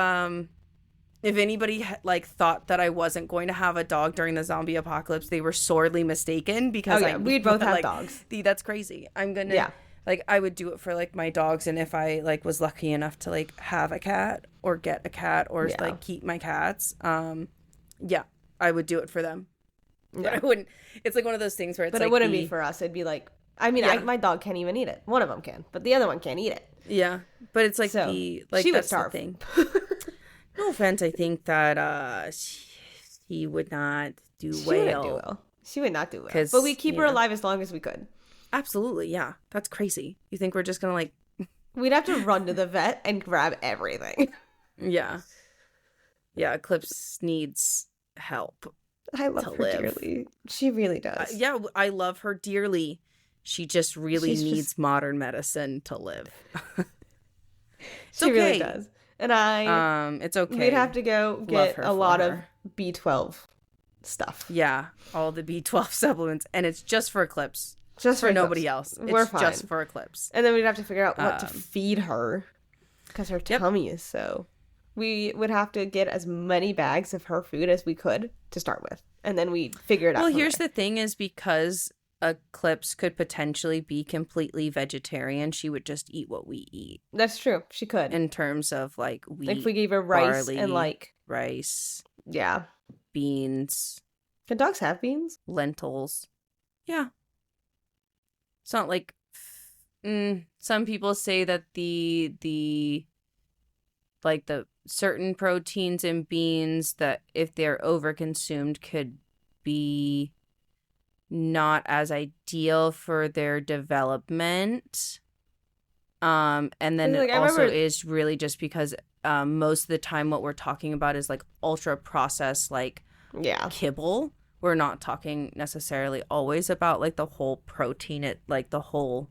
anybody like thought that I wasn't going to have a dog during the zombie apocalypse, they were sorely mistaken, because
we'd both have
like,
dogs.
That's crazy. I'm gonna like I would do it for like my dogs, and if I like was lucky enough to like have a cat or get a cat or like keep my cats, I would do it for them. But I wouldn't. It's like one of those things where it's.
But
like
it wouldn't be for us. It'd be like, I mean, my dog can't even eat it. One of them can, but the other one can't eat it.
Yeah, but it's like
So,
she
would
that's
starve.
the thing. No offense, I think that she would not do
She
well.
wouldn't do well. She would not do well.
'Cause,
But we keep her alive as long as we could.
Absolutely, yeah. That's crazy. You think we're just gonna like?
We'd have to run to the vet and grab everything.
Yeah. Yeah, Eclipse needs help.
I love her
live.
dearly. She really does.
Yeah, I love her dearly. She just really
She's
needs modern medicine to live.
She really does. And
it's okay.
we'd have to go get a lot of B12 stuff.
Yeah, all the B12 supplements, and it's just for Eclipse.
Just
for
Eclipse.
nobody else.
We're
It's
fine.
just for Eclipse.
And then we'd have to figure out what to feed her, because her tummy is so. We would have to get as many bags of her food as we could to start with, and then we'd figure it out.
Well, here's the thing: is because Eclipse could potentially be completely vegetarian, she would just eat what we eat.
That's true. She could.
In terms of like wheat,
if we gave her rice
barley,
and like
rice, beans.
Can dogs have beans?
Lentils. Yeah. It's not like some people say that the certain proteins in beans, that if they're overconsumed could be not as ideal for their development. And then it also is really just because most of the time what we're talking about is like ultra processed kibble. We're not talking necessarily always about like the whole protein, the whole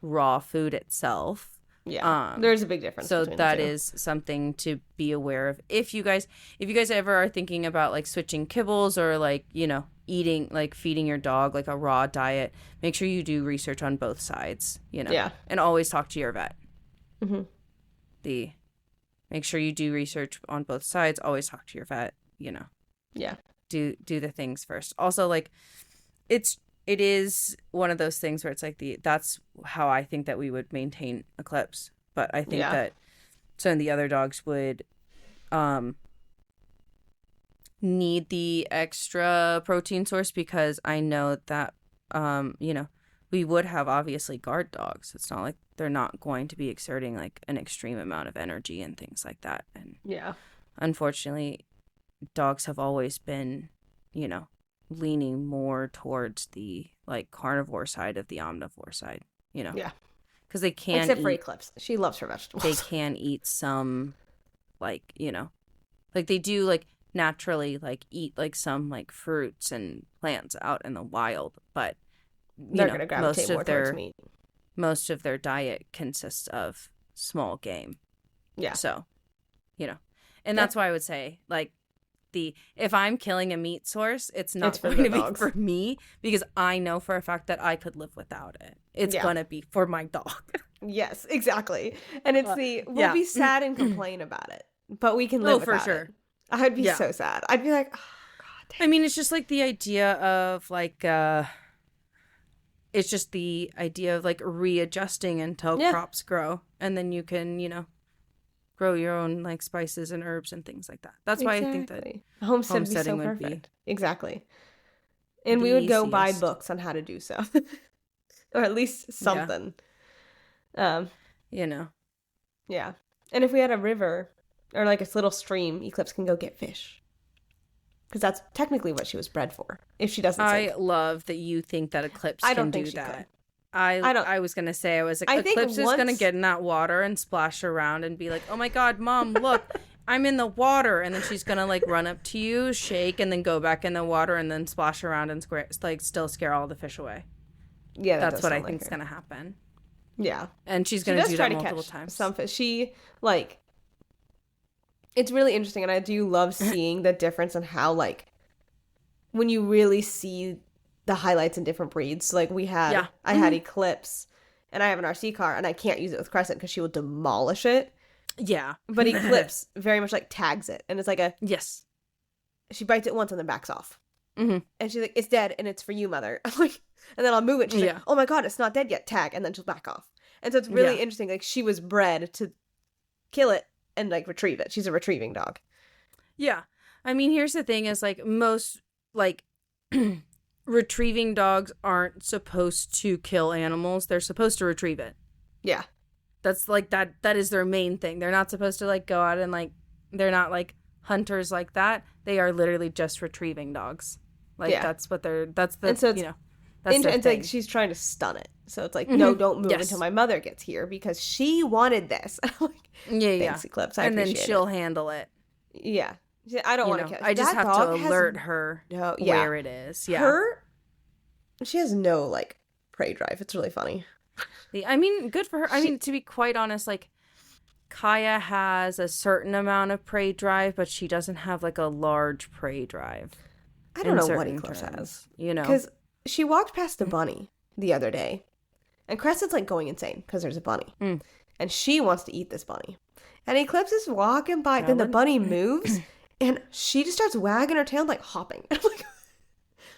raw food itself.
Yeah, there's a big difference.
So that is something to be aware of. If you guys ever are thinking about like switching kibbles or like, eating, like feeding your dog like a raw diet, make sure you do research on both sides, and always talk to your vet.
Mm-hmm.
Make sure you do research on both sides. Always talk to your vet,
Yeah.
Do the things first. Also, like it is one of those things where it's like that's how I think that we would maintain Eclipse. But I think that some of the other dogs would need the extra protein source, because I know that we would have obviously guard dogs. It's not like they're not going to be exerting like an extreme amount of energy and things like that. And unfortunately, dogs have always been, leaning more towards the like carnivore side of the omnivore side, because they can
Except for
eat,
Eclipse. She loves her vegetables.
they can eat some, like, like they do, like, naturally, like, eat, like, some, like, fruits and plants out in the wild, but,
They're going to gravitate more towards meat.
most of their diet consists of small game.
Yeah.
So, and that's why I would say, like, if I'm killing a meat source, it's not going to be for me, because I know for a fact that I could live without it. It's going to be for my dog.
Yes, exactly. And it's we'll be sad and complain about it, but we can live without it. I'd be so sad. I'd be like, oh, God damn.
I mean, it's just like the idea of like, it's just the idea of like readjusting until crops grow, and then you can, grow your own like spices and herbs and things like that. That's why I think that homesteading would be perfect.
Exactly. And we would go buy books on how to do so, or at least something.
Yeah.
Yeah. And if we had a river or like a little stream, Eclipse can go get fish. Because that's technically what she was bred for. If she doesn't sink.
I love that you think that Eclipse can do that. Could. I was going to say, I was like, Eclipse is going to get in that water and splash around and be like, oh my God, Mom, look, I'm in the water. And then she's going to like run up to you, shake, and then go back in the water and then splash around and still scare all the fish away.
Yeah,
that's what I think is going to happen.
Yeah.
And she's going to do that multiple times.
Some fish. She, like, it's really interesting. And I do love seeing the difference in how, like, when you really see the highlights in different breeds. So, like, I had Eclipse, and I have an RC car, and I can't use it with Crescent because she will demolish it.
Yeah.
But Eclipse very much, like, tags it. And it's like
yes.
She bites it once and then backs off. Mm-hmm. And she's like, it's dead, and it's for you, Mother. I'm like, and then I'll move it. She's like, oh my God, it's not dead yet. Tag. And then she'll back off. And so it's really interesting. Like, she was bred to kill it and, like, retrieve it. She's a retrieving dog.
Yeah. I mean, here's the thing is, like, most, like, retrieving dogs aren't supposed to kill animals. They're supposed to retrieve it.
Yeah.
That's, like, that is their main thing. They're not supposed to, like, go out and, like, they're not, like, hunters like that. They are literally just retrieving dogs. Like, that's what that's the,
and so
that's
it's like she's trying to stun it. So it's like, no, don't move until my mother gets here because she wanted this. I'm like, thanks, Eclipse. I appreciate it.
And then she'll handle it.
Yeah. I don't want to kill
I just have to alert her where it is. Yeah.
She has no, like, prey drive. It's really funny.
I mean, good for her. I mean, to be quite honest, like, Kaya has a certain amount of prey drive, but she doesn't have, like, a large prey drive.
I don't know what Eclipse has. Because she walked past a bunny the other day, and Crescent's, like, going insane because there's a bunny. And she wants to eat this bunny. And Eclipse is walking by, then the bunny moves, and she just starts wagging her tail and, like, hopping. And I'm like,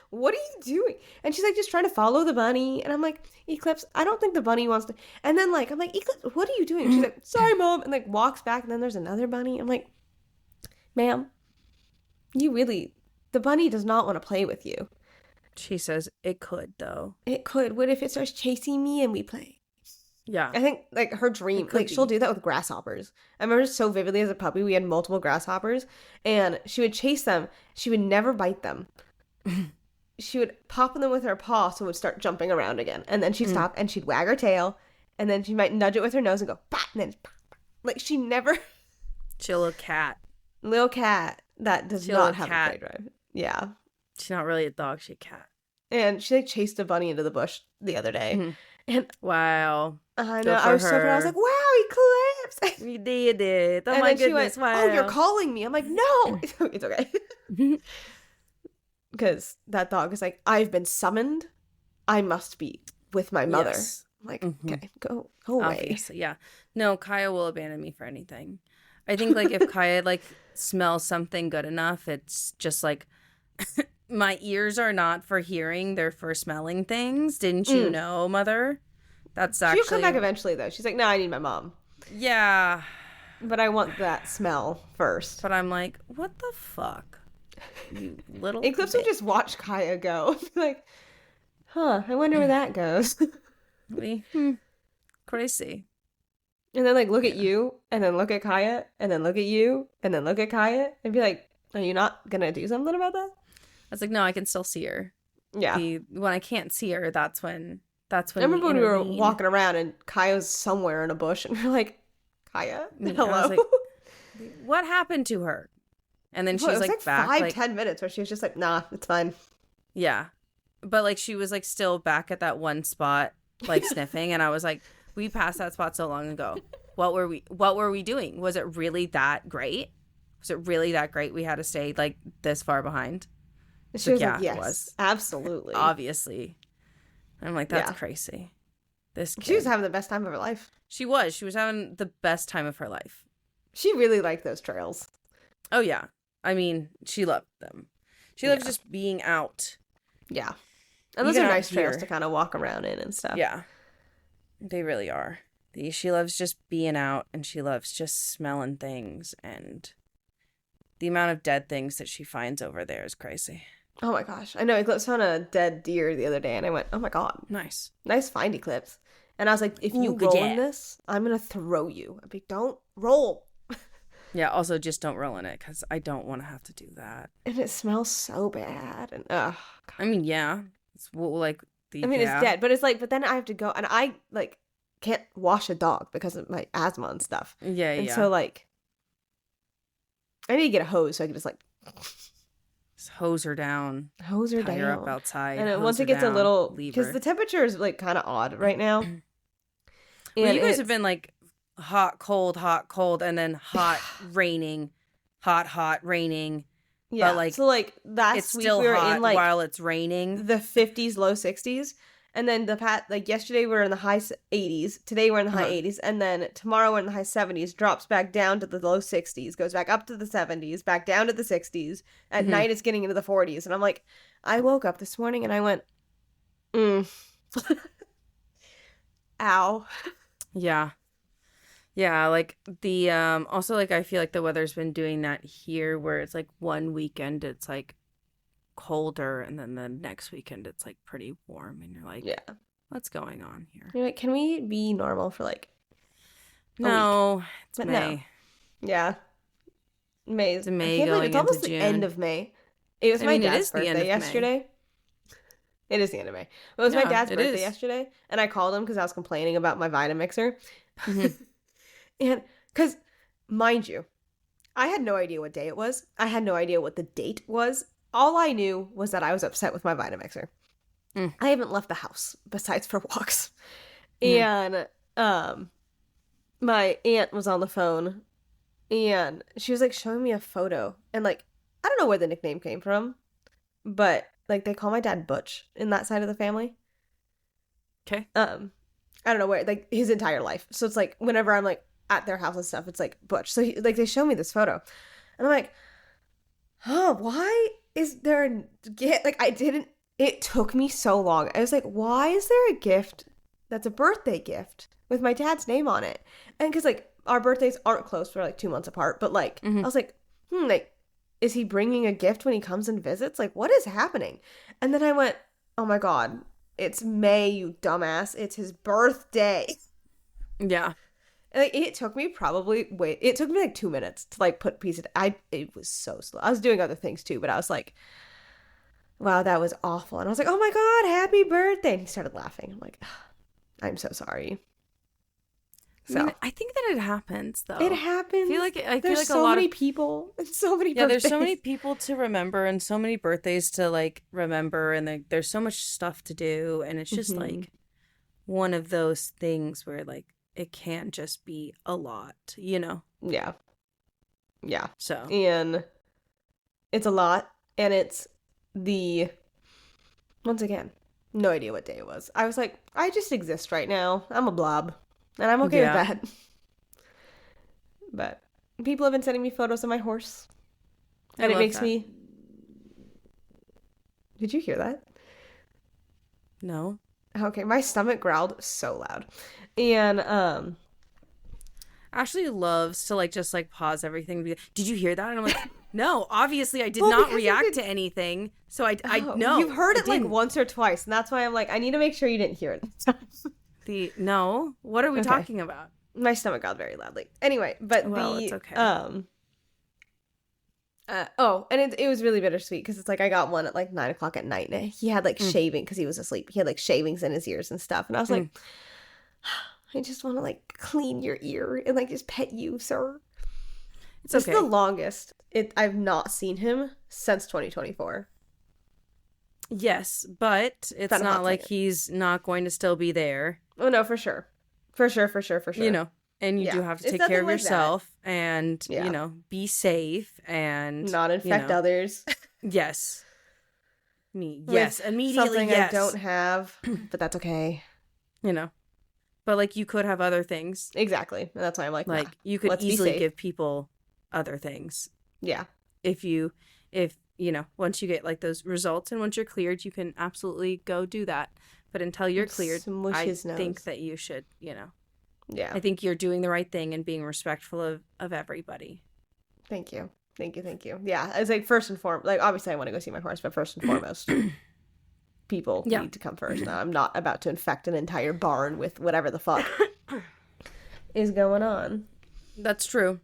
what are you doing? And she's, like, just trying to follow the bunny. And I'm like, Eclipse, I don't think the bunny wants to. And then, like, I'm like, Eclipse, what are you doing? And she's like, sorry, Mom. And, like, walks back. And then there's another bunny. I'm like, ma'am, the bunny does not want to play with you.
She says it could, though.
It could. What if it starts chasing me and we play?
Yeah.
I think, like, her dream, like, she'll do that with grasshoppers. I remember so vividly as a puppy, we had multiple grasshoppers, and she would chase them. She would never bite them. She would pop them with her paw, so it would start jumping around again. And then she'd stop, and she'd wag her tail, and then she might nudge it with her nose and go, bah! And then, like, she never...
She's a little cat.
Little cat that does not have a prey drive. Yeah.
She's not really a dog, she's a cat.
And she, like, chased a bunny into the bush the other day. And
wow.
I know. I was so proud. I was like, wow, Eclipse.
You did it. Oh, my goodness. Wow.
Oh, you're calling me. I'm like, no. It's okay. Because that dog is like, I've been summoned. I must be with my mother. Yes. I'm like, okay, go away.
Obviously, yeah. No, Kaya will abandon me for anything. I think, like, if Kaya, like, smells something good enough, it's just like, my ears are not for hearing, they're for smelling things. Didn't you know, Mother? That's actually...
She'll come back eventually, though. She's like, no, I need my mom.
Yeah.
But I want that smell first.
But I'm like, what the fuck? You little
Eclipse would just watch Kaya go. Like, huh, I wonder where that goes.
Crazy.
And then, like, look at you, and then look at Kaya, and then look at you, and then look at Kaya, and be like, are you not gonna do something about that?
I was like, no, I can still see her.
Yeah.
When I can't see her, that's when That's
I
when
remember
we
when we were
intervene.
walking around and Kaya's somewhere in a bush and we're like, Kaya,
I
hello.
was like, what happened to her? And then
Well,
she's
it was
like back,
5-10 minutes where she was just like, nah, it's fine.
yeah. But like she was like still back at that one spot, like sniffing, and I was like, we passed that spot so long ago. What were we doing? Was it really that great? Was it really that great we had to stay like this far behind?
She was
yeah,
like, yes,
it was.
absolutely.
Obviously. I'm like, that's
Yeah.
crazy. This kid.
She was having the best time of her life.
She was having the best time of her life.
She really liked those trails.
Oh yeah. I mean, she loved them. She loves just being out.
Yeah. And those
Even
are
out
nice trails
here.
to kind of walk around in and stuff.
Yeah. They really are. She loves just being out, and she loves just smelling things, and the amount of dead things that she finds over there is crazy.
Oh my gosh. I know. Eclipse found a dead deer the other day, and I went, oh my God.
Nice.
Nice find, Eclipse. And I was like, if you
good
roll
job.
in this, I'm going to throw you. I'd be, don't roll.
Yeah, also just don't roll in it, because I don't want to have to do that.
And it smells so bad. And, ugh.
I mean, yeah. It's like the.
I mean, it's dead, but it's like, but then I have to go, and I, like, can't wash a dog because of my asthma and stuff.
Yeah,
And
yeah.
so, like, I need to get a hose so I can just, like,
Just hose her down.
hose her
tie
down.
her up outside.
And
hose
once
her
it gets
down,
a little,
leave
because
her.
the temperature is, like, kind of odd right now.
Well,
And
you guys have been like hot, cold, and then hot, raining, hot, raining.
yeah,
but, like,
so, like, last
It's
week
still
we were
hot
in, like,
while it's raining.
the 50s, low 60s. And then like yesterday we were in the high 80s. Today we're in the high 80s. And then tomorrow we're in the high 70s. Drops back down to the low 60s. Goes back up to the 70s. Back down to the 60s. At night it's getting into the 40s. And I'm like, I woke up this morning and I went, ow.
Yeah. Yeah, like the also like I feel like the weather's been doing that here where it's like one weekend it's like colder and then the next weekend it's like pretty warm and you're like,
Yeah.
what's going on here?
You're like, can we be normal for like a week?
No, it's
But
May.
no. Yeah. May.
It's May
I can't believe
going
it's almost
into
the
June.
end of May. It was
I
my
mean, it
dad's
is the end
birthday
of May.
yesterday. It is the end of May. It was my
Yeah,
dad's
it
birthday
is.
yesterday, and I called him because I was complaining about my Vitamixer.
Mhm.
And because, mind you, I had no idea what day it was. I had no idea what the date was. All I knew was that I was upset with my Vitamixer.
Mm.
I haven't left the house besides for walks.
Mhm.
And my aunt was on the phone, and she was like showing me a photo, and like I don't know where the nickname came from, but like they call my dad Butch in that side of the family.
Okay.
I don't know where, like his entire life. So it's like whenever I'm like at their house and stuff, it's like Butch. So like they show me this photo, and I'm like, huh, why is there a gift? Like it took me so long. I was like, why is there a gift that's a birthday gift with my dad's name on it? And because like our birthdays aren't close, we're like 2 months apart, but like I was like, like, is he bringing a gift when he comes and visits? Like, what is happening? And then I went, oh my God, it's May, you dumbass. It's his birthday.
Yeah.
And, like, it took me like 2 minutes to like put pieces. It was so slow. I was doing other things too, but I was like, wow, that was awful. And I was like, oh my God, happy birthday. And he started laughing. I'm like, I'm so sorry. So
I mean, I think that it happens though.
it happens.
I feel
There's
like
so
a lot
many
of
people and so many
yeah,
birthdays.
there's so many people to remember and so many birthdays to like remember and there's so much stuff to do and it's just like one of those things where like it can't just be a lot, you know?
Yeah. Yeah.
So
And it's a lot. And it's once again, no idea what day it was. I was like, I just exist right now. I'm a blob. And I'm okay with that. But people have been sending me photos of my horse. And it makes me... Did you hear that?
no.
Okay, my stomach growled so loud. And,
Ashley loves to like just like pause everything. And did you hear that? And I'm like, no, obviously I did
Well,
not
because
react to anything. So I know.
You've heard
I
it like
didn't.
once or twice. And that's why I'm like, I need to make sure you didn't hear it.
No. What are we
Okay.
talking about?
My stomach growled very loudly. Anyway, but
Well, it's okay.
I And it was really bittersweet because it's like I got one at like 9 o'clock at night, and he had like shaving because he was asleep. He had like shavings in his ears and stuff, and I was like, I just want to like clean your ear and like just pet you, sir.
It's okay.
It's the longest I've not seen him since 2024.
Yes, but it's not like he's not going to still be there.
Oh no, for sure. For sure.
You know, and you do have to take care of yourself and, you know, be safe and
not infect others.
Yes. Yes, immediately,
something
yes.
I don't have, but that's okay.
You know. But like you could have other things.
Exactly. And that's why I'm like
you could easily give people other things.
Yeah.
If you know, once you get like those results and once you're cleared, you can absolutely go do that. But until you're cleared, I think that you should, you know.
Yeah.
I think you're doing the right thing and being respectful of everybody.
Thank you. Yeah. It's like first and foremost, like obviously I want to go see my horse, but first and foremost, people need to come first. Now, I'm not about to infect an entire barn with whatever the fuck is going on.
That's true.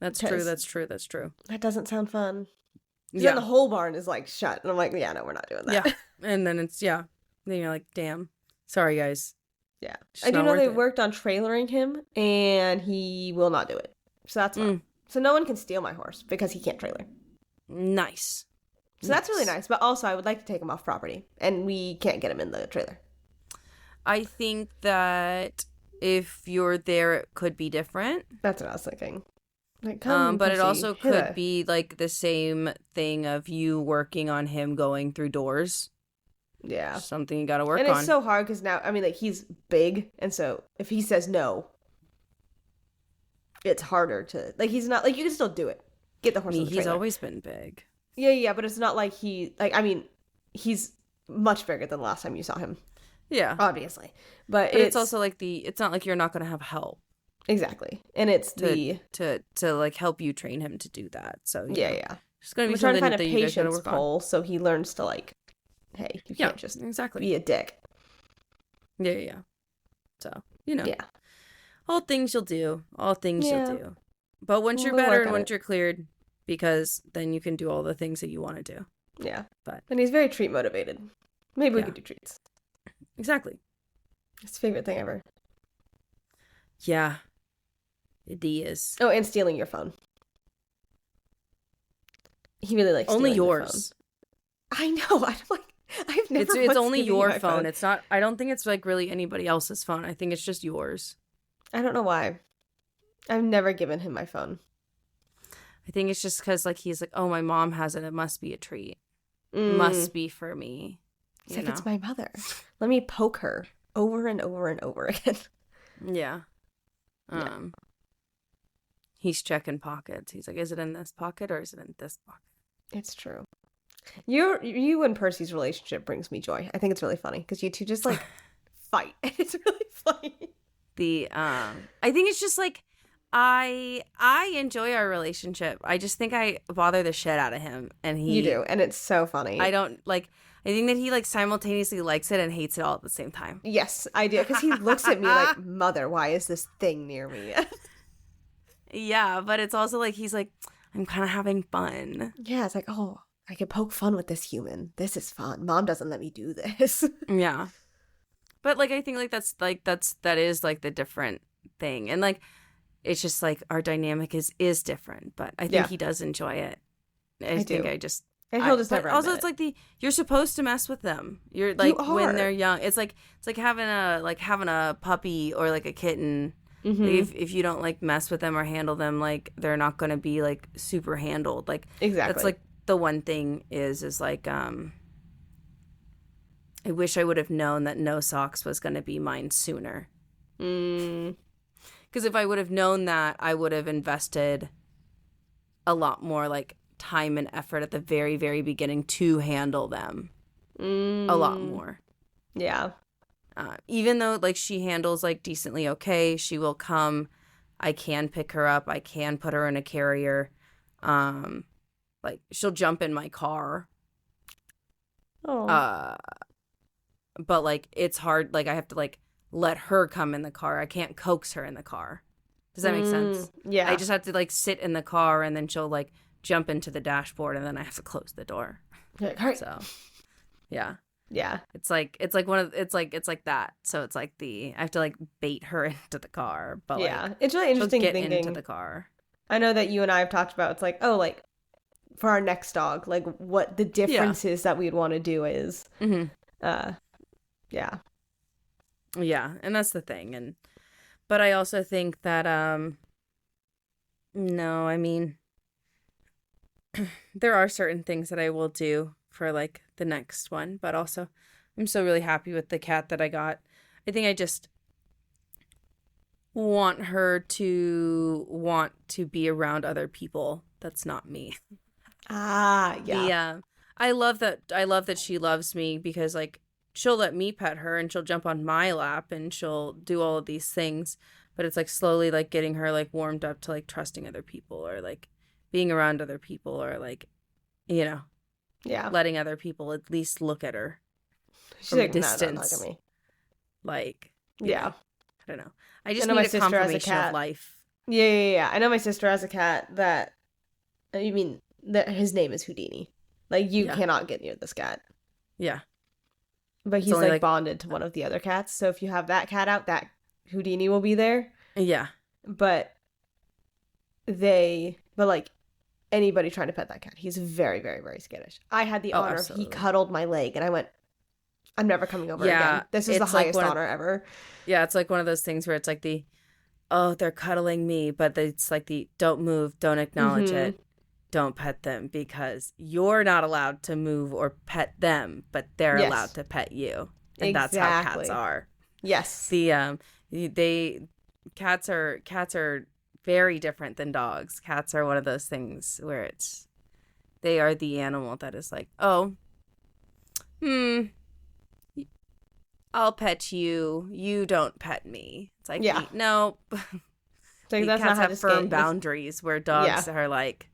That's true.
That doesn't sound fun. Yeah. Then the whole barn is like shut. And I'm like, yeah, no, we're not doing that.
Yeah. And then then you're like, damn. Sorry, guys.
Yeah. I do know they worked on trailering him and he will not do it. So that's fine. So no one can steal my horse because he can't trailer.
Nice.
So that's really nice. But also I would like to take him off property and we can't get him in the trailer.
I think that if you're there, it could be different.
That's what I was thinking. Like,
but it also could be like the same thing of you working on him going through doors.
Yeah.
Something you got to work on.
And it's so hard because now, I mean, like, he's big. And so if he says no, it's harder to, like, he's not, like, you can still do it. Get the horse in the trailer.
He's always been big.
Yeah, but it's not like he's much bigger than the last time you saw him.
Yeah.
Obviously. But
it's also like it's not like you're not going to have help.
Exactly. And it's
to like help you train him to do that. So
yeah.
It's going to be
trying to
something
find
that
a
you guys got to
patience
work
pole
on.
so he learns to like, hey, you can't just be a dick.
Yeah. So, you know.
Yeah.
All things you'll do. But once you're better and once you're cleared, because then you can do all the things that you want to do.
Yeah.
But
and he's very treat motivated. Maybe we could do treats.
Exactly.
His favorite thing ever.
Yeah. It is.
Oh, and stealing your phone. He really likes
only yours.
I know. I'm like, I've never.
It's only your phone. It's not. I don't think it's like really anybody else's phone. I think it's just yours.
I don't know why. I've never given him my phone.
I think it's just because like he's like, oh, my mom has it. It must be a treat. It must be for me.
It's like, it's my mother. Let me poke her over and over and over again.
Yeah. He's checking pockets. He's like, is it in this pocket or is it in this pocket?
It's true. You and Percy's relationship brings me joy. I think it's really funny because you two just like fight. It's really funny.
I think it's just like I enjoy our relationship. I just think I bother the shit out of him, and
you do, and it's so funny.
I don't like. I think that he like simultaneously likes it and hates it all at the same time.
Yes, I do, because he looks at me like, "Mother, why is this thing near me?"
Yeah, but it's also like he's like, I'm kind of having fun.
Yeah, it's like, oh, I can poke fun with this human. This is fun. Mom doesn't let me do this.
Yeah, but like I think like that is like the different thing, and like it's just like our dynamic is different. But I think he does enjoy it. I think I just.
And he'll just never admit
also, it's like you're supposed to mess with them. You're like when they're young. It's like having a puppy or like a kitten.
Mm-hmm.
Like if you don't like mess with them or handle them, like they're not gonna be like super handled. Like
exactly.
That's like the one thing is like I wish I would have known that No Socks was gonna be mine sooner. Because if I would have known that, I would have invested a lot more like time and effort at the very, very beginning to handle them a lot more.
Yeah.
Even though like she handles like decently okay, she will come. I can pick her up. I can put her in a carrier. Like she'll jump in my car.
Oh.
But like it's hard. Like I have to like let her come in the car. I can't coax her in the car. Does that make sense?
Yeah.
I just have to like sit in the car and then she'll like jump into the dashboard and then I have to close the door.
You're like, all right.
So, yeah.
Yeah.
It's like that. So it's like I have to like bait her into the car, but
yeah,
like
it's really interesting
she'll get
thinking
into the car.
I know that you and I have talked about, it's like, oh, like for our next dog, like what the differences that we'd want to do is. Yeah.
Yeah, and that's the thing. But I also think that no, I mean there are certain things that I will do for like the next one, but also I'm so really happy with the cat that I got. I think I just want her to want to be around other people. That's not me.
Yeah.
Yeah. I love that she loves me because like she'll let me pet her and she'll jump on my lap and she'll do all of these things, but it's like slowly like getting her like warmed up to like trusting other people or like being around other people or like, you know, letting other people at least look at her
She's
from
like,
a distance.
No, look at me.
Like,
yeah.
know, I don't know. I just
know
need
my
a
sister has a
confirmation
cat.
of life.
Yeah. I know my sister has a cat that, I mean, that his name is Houdini. Like, you cannot get near this cat.
Yeah.
But he's like bonded to one of the other cats. So if you have that cat out, that Houdini will be there.
Yeah.
But like anybody trying to pet that cat, he's very, very, very skittish. I had the honor
absolutely.
He cuddled my leg and I went, I'm never coming over again. This is the highest honor ever.
Yeah, it's like one of those things where it's like they're cuddling me, but it's like don't move, don't acknowledge it, don't pet them because you're not allowed to move or pet them, but they're allowed to pet you. And that's how cats are.
Yes.
Cats are very different than dogs. Cats are one of those things where they are the animal that is like, oh, I'll pet you. You don't pet me. It's like, no.
Like, that's
cats
not
have firm boundaries where dogs are like,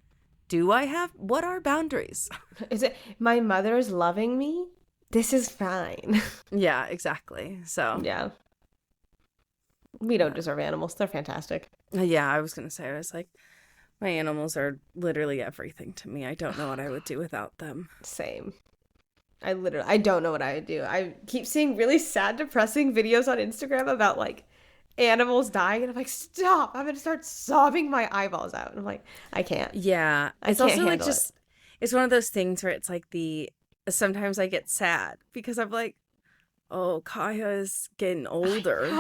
what are boundaries?
Is it, my mother is loving me? This is fine.
Yeah, exactly. So.
Yeah. We don't deserve animals. They're fantastic.
Yeah, I was going to say, I was like, my animals are literally everything to me. I don't know what I would do without them.
Same. I don't know what I would do. I keep seeing really sad, depressing videos on Instagram about like animals dying, and I'm like, stop! I'm gonna start sobbing my eyeballs out. And I'm like, I can't.
Yeah, it's also like just it's one of those things where it's like sometimes I get sad because I'm like, oh, Kaya is getting older.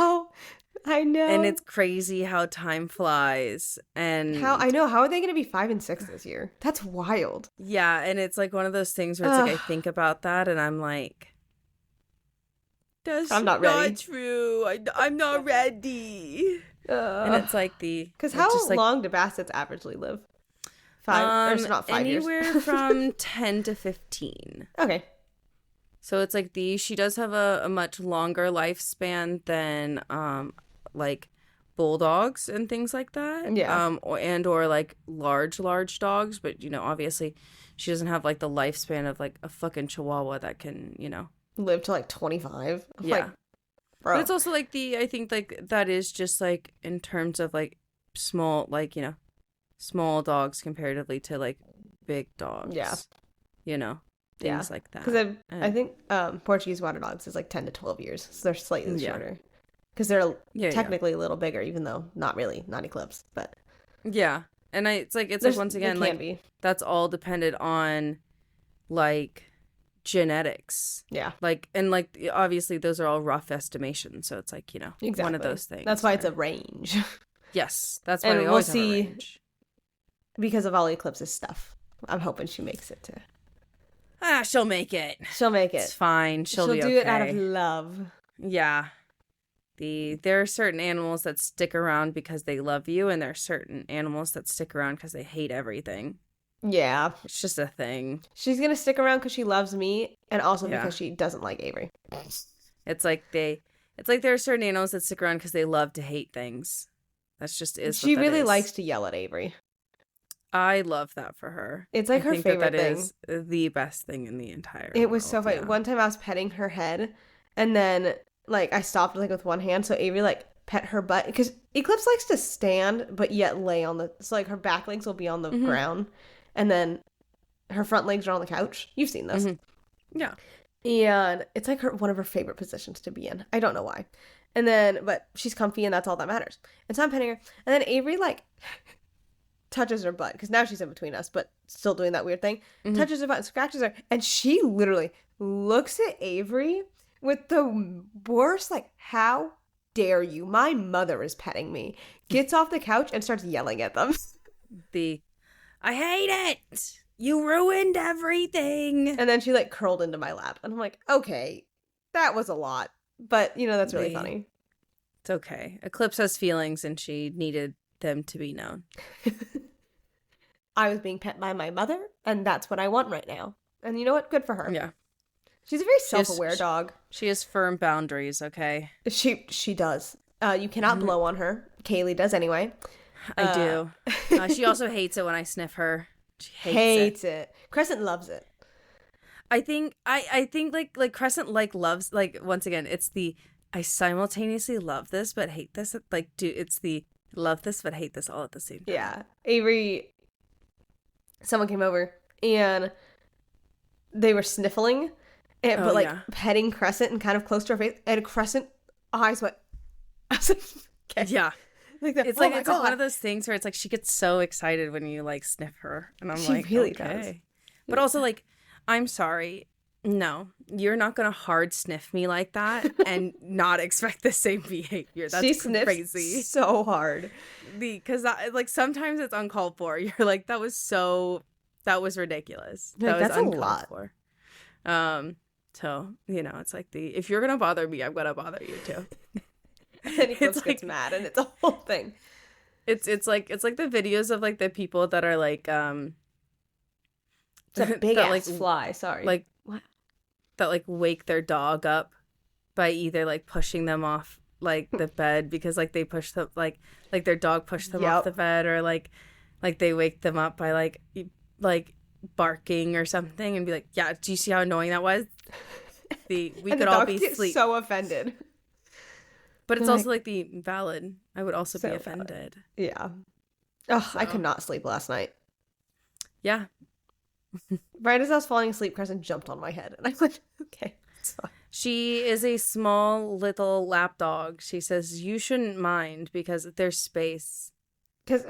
I know.
And it's crazy how time flies. And
how are they going to be 5 and 6 this year? That's wild.
Yeah, and it's like one of those things where it's like I think about that and I'm like, I'm not ready. Not true. I'm not ready. And it's like
because how long do bassets averagely live? 5 or not 5 years?
Anywhere from 10 to 15.
Okay.
So it's like she does have a much longer lifespan than like bulldogs and things like that.
Yeah.
Or like large dogs, but obviously she doesn't have like the lifespan of like a fucking Chihuahua that can,
live to like 25.
Yeah.
Like, bro.
But it's also like I think like that is just like in terms of like small, like, small dogs comparatively to like big dogs.
Yeah.
Things like that.
Because I think Portuguese water dogs is like 10 to 12 years. So they're slightly shorter. Because they're technically a little bigger, even though not really, not eclipse. But
yeah. And it's like once again, like that's all dependent on like genetics.
Yeah.
Like, and like obviously those are all rough estimations. So it's like,
exactly.
One of those things.
That's why it's a range.
Yes. That's why we always have a range.
Because of all eclipse's stuff. I'm hoping she makes it to.
She'll make it.
She'll make it.
It's fine. She'll be okay.
She'll do it out of love.
Yeah. There are certain animals that stick around because they love you, and there are certain animals that stick around because they hate everything.
Yeah.
It's just a thing.
She's going to stick around because she loves me, and also because she doesn't like Avery.
It's like there are certain animals that stick around because they love to hate things. That's just is.
She really likes to yell at Avery.
I love that for her.
It's like her favorite thing.
Is the best thing in the entire
world. It was so funny.
Yeah.
One time I was petting her head, and then like I stopped like with one hand, so Avery like pet her butt because Eclipse likes to stand but yet lay on so like her back legs will be on the ground, and then her front legs are on the couch. You've seen this.
Yeah.
And it's like one of her favorite positions to be in. I don't know why. And then, but she's comfy and that's all that matters. And so I'm petting her. And then Avery, like, touches her butt. Because now she's in between us, but still doing that weird thing. Touches her butt and scratches her. And she literally looks at Avery with the worst, like, how dare you? My mother is petting me. Gets off the couch and starts yelling at them.
I hate it. You ruined everything.
And then she, like, curled into my lap. And I'm like, okay, that was a lot. But, you know, that's really funny.
It's okay. Eclipse has feelings and she needed them to be known.
I was being pet by my mother, and that's what I want right now. And you know what? Good for her.
Yeah.
She's a very self-aware dog.
She has firm boundaries, okay?
She does. You cannot blow on her. Kaylee does anyway.
I do. She also hates it when I sniff her. She
hates it. Crescent loves it.
I think like Crescent like loves, like, once again, it's the I simultaneously love this but hate this. Like, it's the love this but hate this all at the same time.
Yeah. Avery, someone came over and they were sniffling, but like petting Crescent and kind of close to her face, and Crescent eyes went. I was like, okay.
Yeah.
Like that.
It's like one of those things where it's like she gets so excited when you like sniff her, and I'm like,
really
okay.
does.
But also, like, I'm sorry, no, you're not gonna hard sniff me like that and not expect the same behavior. That's
she sniffs
crazy,
so hard.
Because like sometimes it's uncalled for. You're like, that was ridiculous.
Like,
that
that's
was
a lot.
for. So you know, it's like if you're gonna bother me, I'm gonna bother you too.
And he gets mad, and it's a whole thing.
It's like the videos of like the people that are like
it's a big ass
like,
fly. Sorry,
like
what?
That like wake their dog up by either like pushing them off like the bed because like they push them like their dog pushed them off the bed, or like they wake them up by like barking or something and be like, yeah, do you see how annoying that was? We could all be asleep.
So offended.
But it's also like the valid. I would also be offended.
Valid. Yeah. Oh, so. I could not sleep last night.
Yeah.
Right as I was falling asleep, Crescent jumped on my head. And I went, okay.
She is a small little lap dog. She says, you shouldn't mind because there's space.
Because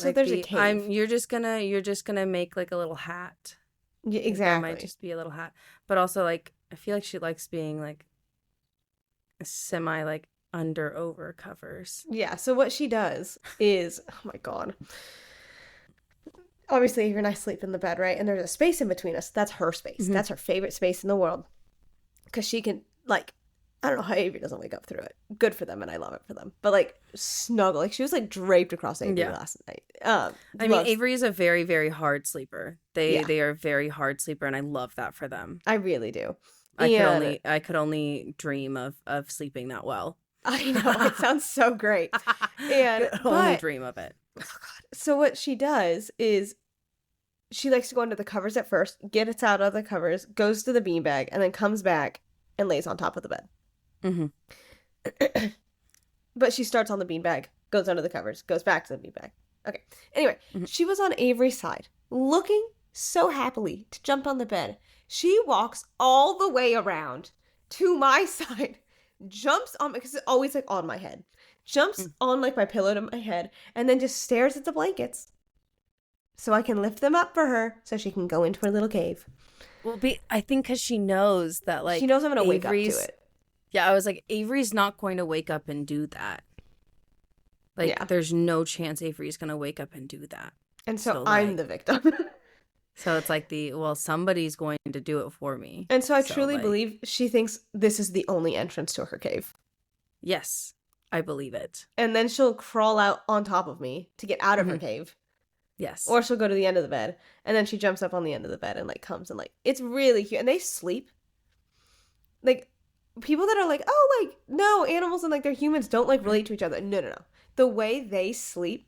like
there's a cave.
You're just gonna make like a little hat.
Yeah, exactly.
It might just be a little hat. But also, like, I feel like she likes being like semi like over covers.
Yeah, so what she does is, oh my god, obviously Avery and I sleep in the bed, right, and there's a space in between us. That's her space. That's her favorite space in the world, because she can, like, I don't know how Avery doesn't wake up through it. Good for them, and I love it for them, but like snuggle, like she was like draped across Avery last night.
I mean, Avery is a very, very hard sleeper. They are a very hard sleeper, and I love that for them.
I really do.
I could only dream of sleeping that well.
I know, it sounds so great. And
only dream of it.
Oh god. So what she does is she likes to go under the covers at first, gets out of the covers, goes to the beanbag, and then comes back and lays on top of the bed. But she starts on the beanbag, goes under the covers, goes back to the beanbag. Okay. Anyway, she was on Avery's side, looking so happily to jump on the bed. She walks all the way around to my side, jumps on, because it's always like on my head, jumps on like my pillow to my head, and then just stares at the blankets so I can lift them up for her so she can go into her little cave.
Well, I think because she knows that, like,
she knows I'm gonna wake up to it.
Yeah, I was like, Avery's not going to wake up and do that. Like, there's no chance Avery's gonna wake up and do that.
And so I'm the victim.
So it's like somebody's going to do it for me.
And so I truly believe she thinks this is the only entrance to her cave.
Yes, I believe it.
And then she'll crawl out on top of me to get out of her cave.
Yes.
Or she'll go to the end of the bed, and then she jumps up on the end of the bed and like comes and like, it's really cute. And they sleep. Like, people that are like, oh, like, no, animals and like their humans don't like relate to each other. No. The way they sleep,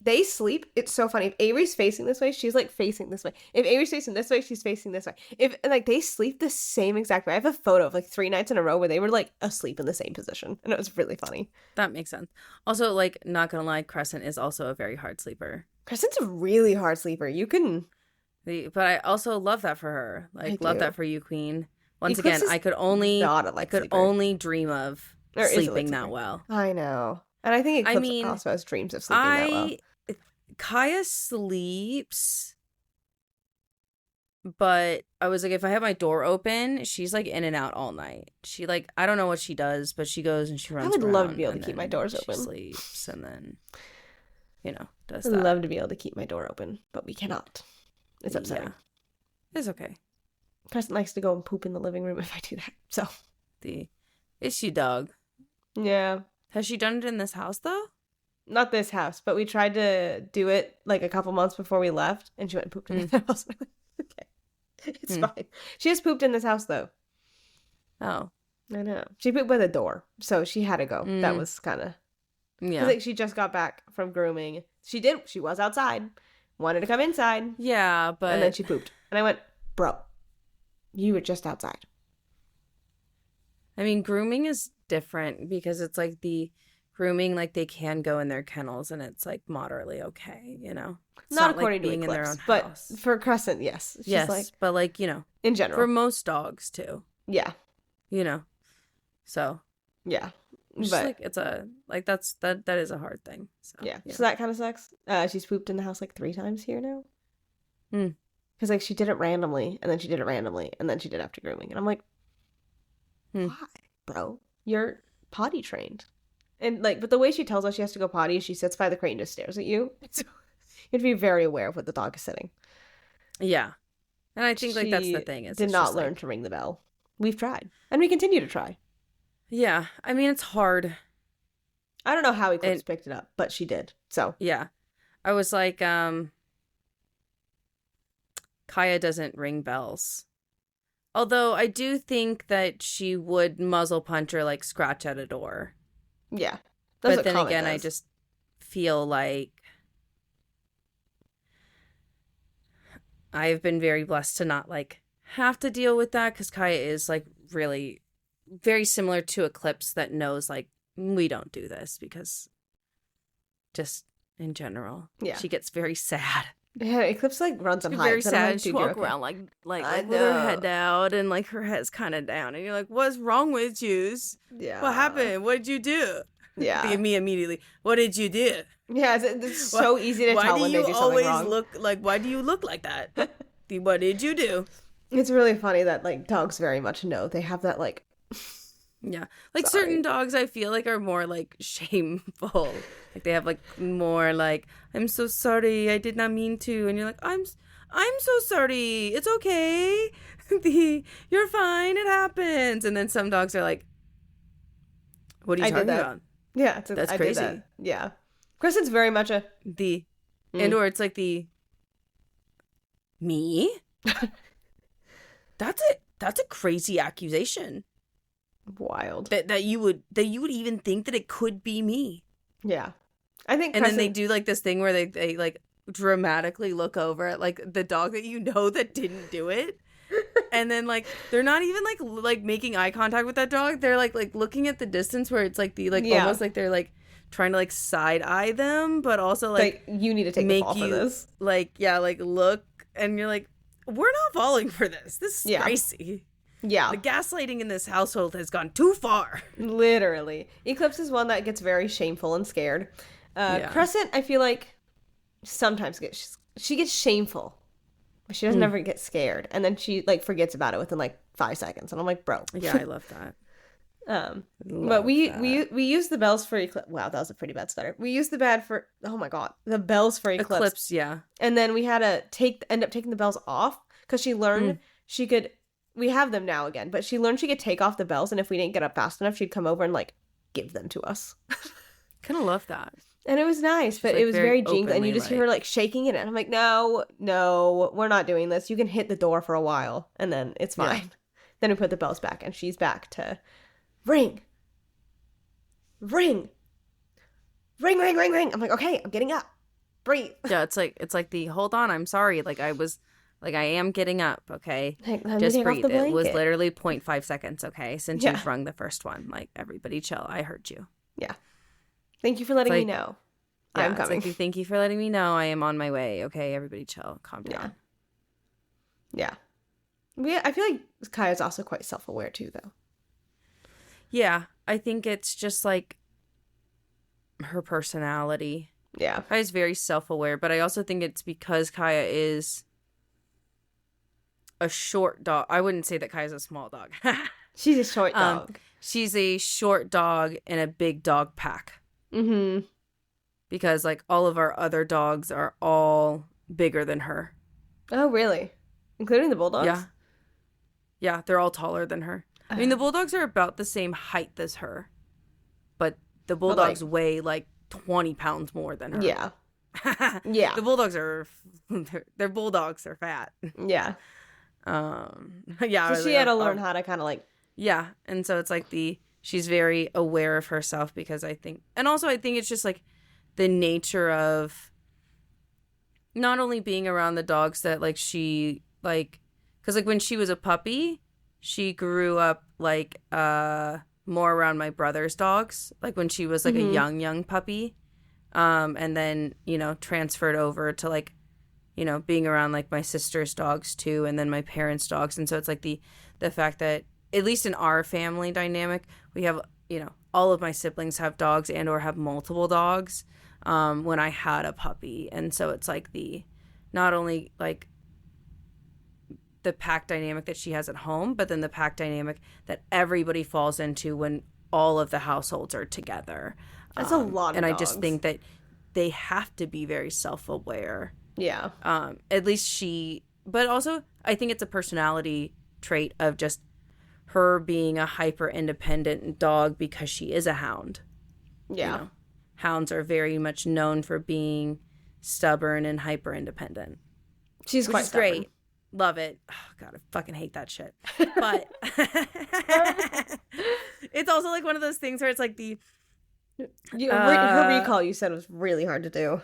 it's so funny. If Avery's facing this way, she's like facing this way. If Avery's facing this way, she's facing this way. If, like, they sleep the same exact way. I have a photo of like 3 nights in a row where they were like asleep in the same position, and it was really funny.
That makes sense. Also, like, not gonna lie, Crescent is also a very hard sleeper.
Crescent's a really hard sleeper. You can...
But I also love that for her. Like, love that for you, Queen. Once
Eclipse
again,
is
I could only
not a light sleeper.
only dream of
Or is a light
sleeping that
sleeper.
well.
I know. And I think Eclipse also has dreams of sleeping that well.
Kaya sleeps, but I was like, if I have my door open, she's like in and out all night. She like, I don't know what she does, but she goes and she runs around.
I would love to be able to keep my doors open.
She sleeps and then, does
I
that.
would love to be able to keep my door open, but we cannot. It's upsetting.
Yeah. It's okay.
Preston likes to go and poop in the living room if I do that, so.
Is she dog?
Yeah.
Has she done it in this house, though?
Not this house, but we tried to do it like a couple months before we left, and she went and pooped in the house. Okay. It's fine. She has pooped in this house, though.
Oh.
I know. She pooped by the door, so she had to go. That was kind of...
Yeah.
Like, she just got back from grooming. She was outside. Wanted to come inside.
Yeah, but...
And then she pooped. And I went, bro, you were just outside.
I mean, grooming is different because it's like the grooming, like they can go in their kennels and it's like moderately okay, It's
not according
like being
to Eclipse,
in their own
but
house.
for Crescent, yes. She's
yes,
like,
but like,
in general.
for most dogs too.
Yeah.
So.
Yeah.
But like, it's that is a hard thing. So,
yeah. So that kind of sucks. She's pooped in the house like 3 times here now. Because like she did it randomly, and then she did it randomly, and then she did after grooming. And I'm like, why, bro? You're potty trained. And like, but the way she tells us she has to go potty is she sits by the crate and just stares at you. So you have to be very aware of what the dog is sitting.
Yeah. And I think like that's the thing.
Did not learn to ring the bell. We've tried. And we continue to try.
Yeah. I mean, it's hard.
I don't know how Eclipse picked it up, but she did. So.
Yeah. I was like, Kaya doesn't ring bells. Although I do think that she would muzzle punch or like scratch at a door.
Yeah.
But then again, I just feel like I've been very blessed to not like have to deal with that because Kaya is like really very similar to Eclipse that knows like we don't do this because just in general, she gets very sad.
Yeah, Eclipse like runs on high.
Very sad. She walks around like with her head down and like her head's kind of down, and you're like, "What's wrong with you?
Yeah,
what happened? What did you do?"
Yeah,
me immediately. What did you do?
Yeah, it's so easy to tell when they do something wrong.
Why do you look like that? What did you do?
It's really funny that like dogs very much know. They have that like.
Yeah, like certain dogs I feel like are more like shameful. Like they have like more like, I'm so sorry, I did not mean to, and you're like, I'm so sorry, it's okay. You're fine, it happens. And then some dogs are like, what are you talking about?
Yeah,
that's crazy.
Yeah, Kristen's very much and
or it's like me. That's a crazy accusation.
Wild
that you would even think that it could be me.
Yeah, I think.
And then they do like this thing where they like dramatically look over at like the dog that didn't do it, and then like they're not even like making eye contact with that dog. They're like looking at the distance where it's like almost like they're like trying to like side eye them, but also like
you need to take the fall for this.
Like look, and you're like, we're not falling for this. This is crazy.
Yeah.
The gaslighting in this household has gone too far.
Literally. Eclipse is one that gets very shameful and scared. Crescent, I feel like, sometimes she gets shameful. But she doesn't ever get scared. And then she, like, forgets about it within, like, 5 seconds. And I'm like, bro.
Yeah, I love that.
But we use the bells for Eclipse. Wow, that was a pretty bad stutter. We used the bells for Eclipse.
Yeah.
And then we had to end up taking the bells off because she learned she could... We have them now again, but she learned she could take off the bells, and if we didn't get up fast enough, she'd come over and, like, give them to us.
Kind of love that.
And it was nice, but it was very jingle, and you just hear her, like, shaking it, and I'm like, no, we're not doing this. You can hit the door for a while, and then it's fine. Yeah. Then we put the bells back, and she's back to ring. Ring. Ring, ring, ring, ring. I'm like, okay, I'm getting up. Breathe.
Yeah, it's like the, hold on, I'm sorry. Like, I am getting up, okay? Just breathe. It was literally 0.5 seconds, okay? Since you've rung the first one. Like, everybody chill. I heard you.
Yeah. Thank you for letting me know. I'm coming.
Thank you for letting me know. I am on my way, okay? Everybody chill. Calm down.
Yeah. I feel like Kaya's also quite self-aware too, though.
Yeah, I think it's just like her personality.
Yeah.
Kaya's very self-aware, but I also think it's because Kaya is a short dog. I wouldn't say that Kaya's a small dog.
She's a short dog.
She's a short dog in a big dog pack.
Mm-hmm.
Because like all of our other dogs are all bigger than her.
Oh, really? Including the bulldogs?
Yeah. Yeah, they're all taller than her. I mean, the bulldogs are about the same height as her, but the bulldogs weigh like 20 pounds more than her.
Yeah. Yeah.
The bulldogs are, their bulldogs are fat.
Yeah.
Yeah.
So she had to learn how to kind of like.
Yeah. And so it's like she's very aware of herself because I think it's just like the nature of not only being around the dogs that like she like, because like when she was a puppy, she grew up like more around my brother's dogs, like when she was like a young puppy, and then transferred over to like being around like my sister's dogs too, and then my parents' dogs. And so it's like the fact that at least in our family dynamic, we have all of my siblings have dogs and or have multiple dogs when I had a puppy. And so it's like not only like the pack dynamic that she has at home, but then the pack dynamic that everybody falls into when all of the households are together.
That's a lot of
and
dogs.
I just think that they have to be very self-aware.
Yeah.
At least but also I think it's a personality trait of just her being a hyper independent dog because she is a hound.
Yeah.
Hounds are very much known for being stubborn and hyper independent.
She's quite stubborn. Great.
Love it. Oh, God, I fucking hate that shit. But it's also like one of those things where it's like
her recall you said was really hard to do.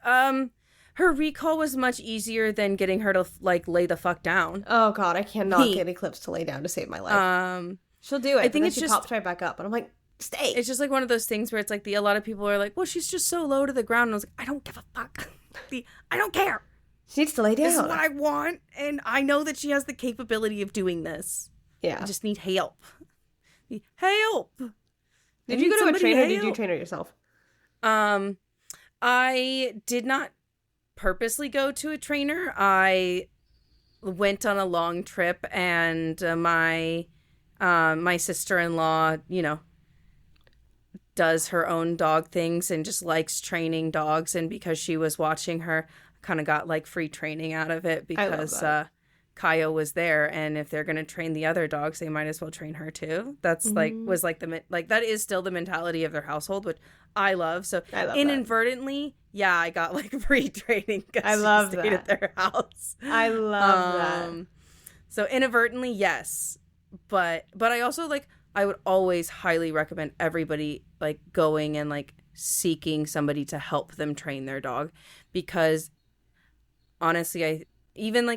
Her recall was much easier than getting her to like lay the fuck down.
Oh God, I cannot get Eclipse to lay down to save my life. She'll do it. I think she pops right back up, and I'm like, stay.
It's just like one of those things where it's like a lot of people are like, well, she's just so low to the ground. And I was like, I don't give a fuck. I don't care.
She needs to lay down.
This is what I want, and I know that she has the capability of doing this.
Yeah.
I just need help. Help!
Did you go to a trainer or did you train her yourself?
I did not purposely go to a trainer. I went on a long trip, and my sister-in-law, does her own dog things and just likes training dogs, and because she was watching her, kind of got like free training out of it because Kaya was there, and if they're going to train the other dogs, they might as well train her too. That's was like that is still the mentality of their household, which I love. So inadvertently, yeah, I got like free training because I love stayed at their house.
I love that.
So inadvertently, yes, but I also I would always highly recommend everybody like going and like seeking somebody to help them train their dog, because honestly, even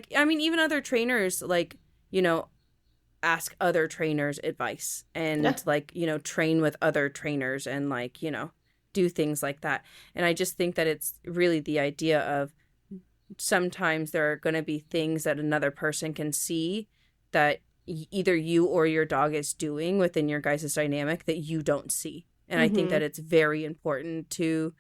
other trainers ask other trainers advice and train with other trainers and do things like that. And I just think that it's really the idea of sometimes there are going to be things that another person can see that either you or your dog is doing within your guys' dynamic that you don't see. And I think that it's very important to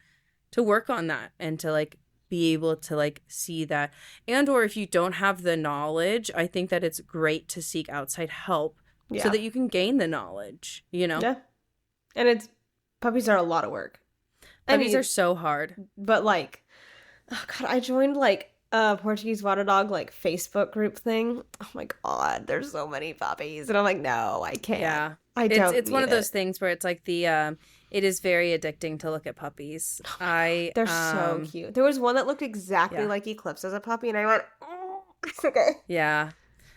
work on that and to be able to see that. And or if you don't have the knowledge, I think that it's great to seek outside help so that you can gain the knowledge, Yeah.
And puppies are a lot of work.
Puppies are so hard.
But oh God, I joined a Portuguese water dog Facebook group thing. Oh my God, there's so many puppies. And I'm like, no, I can't.
Yeah.
It's
one of those things where it's it is very addicting to look at puppies.
They're so cute. There was one that looked exactly like Eclipse as a puppy, and I went, oh, it's okay.
Yeah.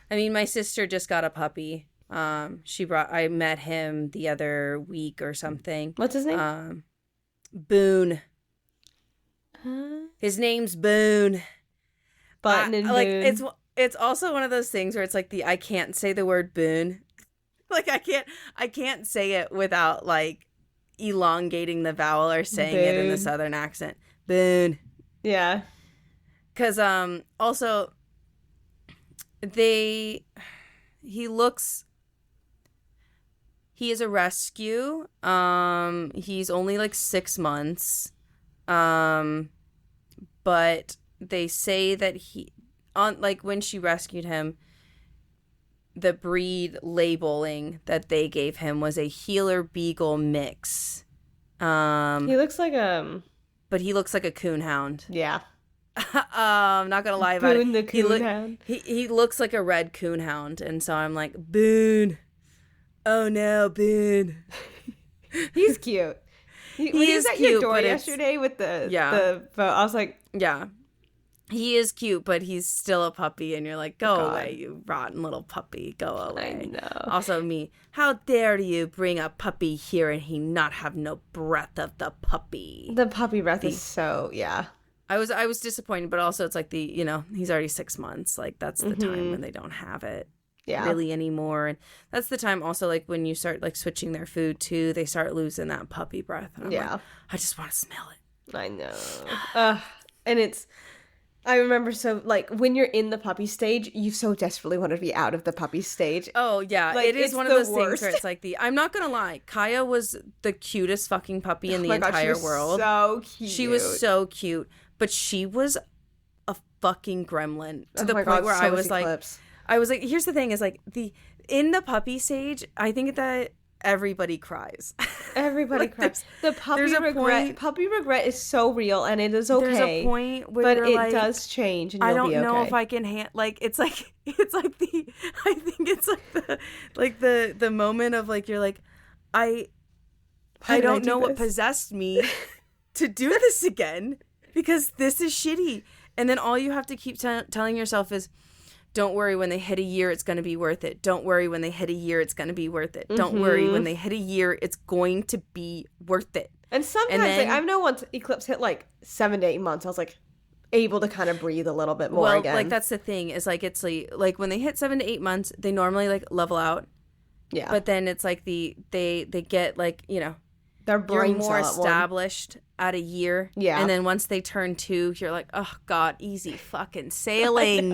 I mean, my sister just got a puppy. I met him the other week or something.
What's his name?
Boone. His name's Boone.
Button and Boone.
It's also one of those things where it's I can't say the word Boone. I can't say it without elongating the vowel or saying it in the Southern accent. Boone.
Yeah.
Because also they he is a rescue. He's only like 6 months. But they say that when she rescued him, the breed labeling that they gave him was a healer beagle mix.
He looks like
but he looks like a coonhound.
Yeah.
I'm not gonna lie about
Boone
it.
the coonhound.
He looks like a red coonhound, and so I'm like, Boone. Oh no, Boone.
He's cute. He was at
cute,
your door yesterday with the boat. I was like,
yeah. He is cute, but he's still a puppy, and you're like, go away, you rotten little puppy. Go away.
I know.
Also me, how dare you bring a puppy here and he not have no breath of the puppy.
The puppy breath is so, yeah.
I was disappointed, but also it's like he's already 6 months. Like, that's the time when they don't have it really anymore. And that's the time also, like, when you start, like, switching their food, too, they start losing that puppy breath. And I'm like, I just want to smell it.
I know. And I remember so, like, when you're in the puppy stage, you so desperately want to be out of the puppy stage.
Oh, yeah. Like, it is one of those things where it's like I'm not going to lie. Kaya was the cutest fucking puppy in the entire world.
So cute.
She was so cute. But she was a fucking gremlin to the point where I was like, here's the thing is, like, in the puppy stage, I think that everybody cries.
Everybody cries. The puppy regret is so real, and it is okay. There's
a point where
but it does change, and
I
don't
know if I can it's like the moment of, like, you're like, I don't know what possessed me to do this again, because this is shitty. And then all you have to keep telling yourself is, don't worry, when they hit a year, it's going to be worth it. Don't worry, when they hit a year, it's going to be worth it. Don't worry, when they hit a year, it's going to be worth it.
And sometimes, I know once Eclipse hit, like, 7 to 8 months, I was, like, able to kind of breathe a little bit more again.
Like, that's the thing, is, like, it's, like, when they hit 7 to 8 months, they normally, like, level out. Yeah. But then it's, like, they get, like,
their brain
you're more established at a year. Yeah. And then once they turn 2, you're like, oh, God, easy fucking sailing.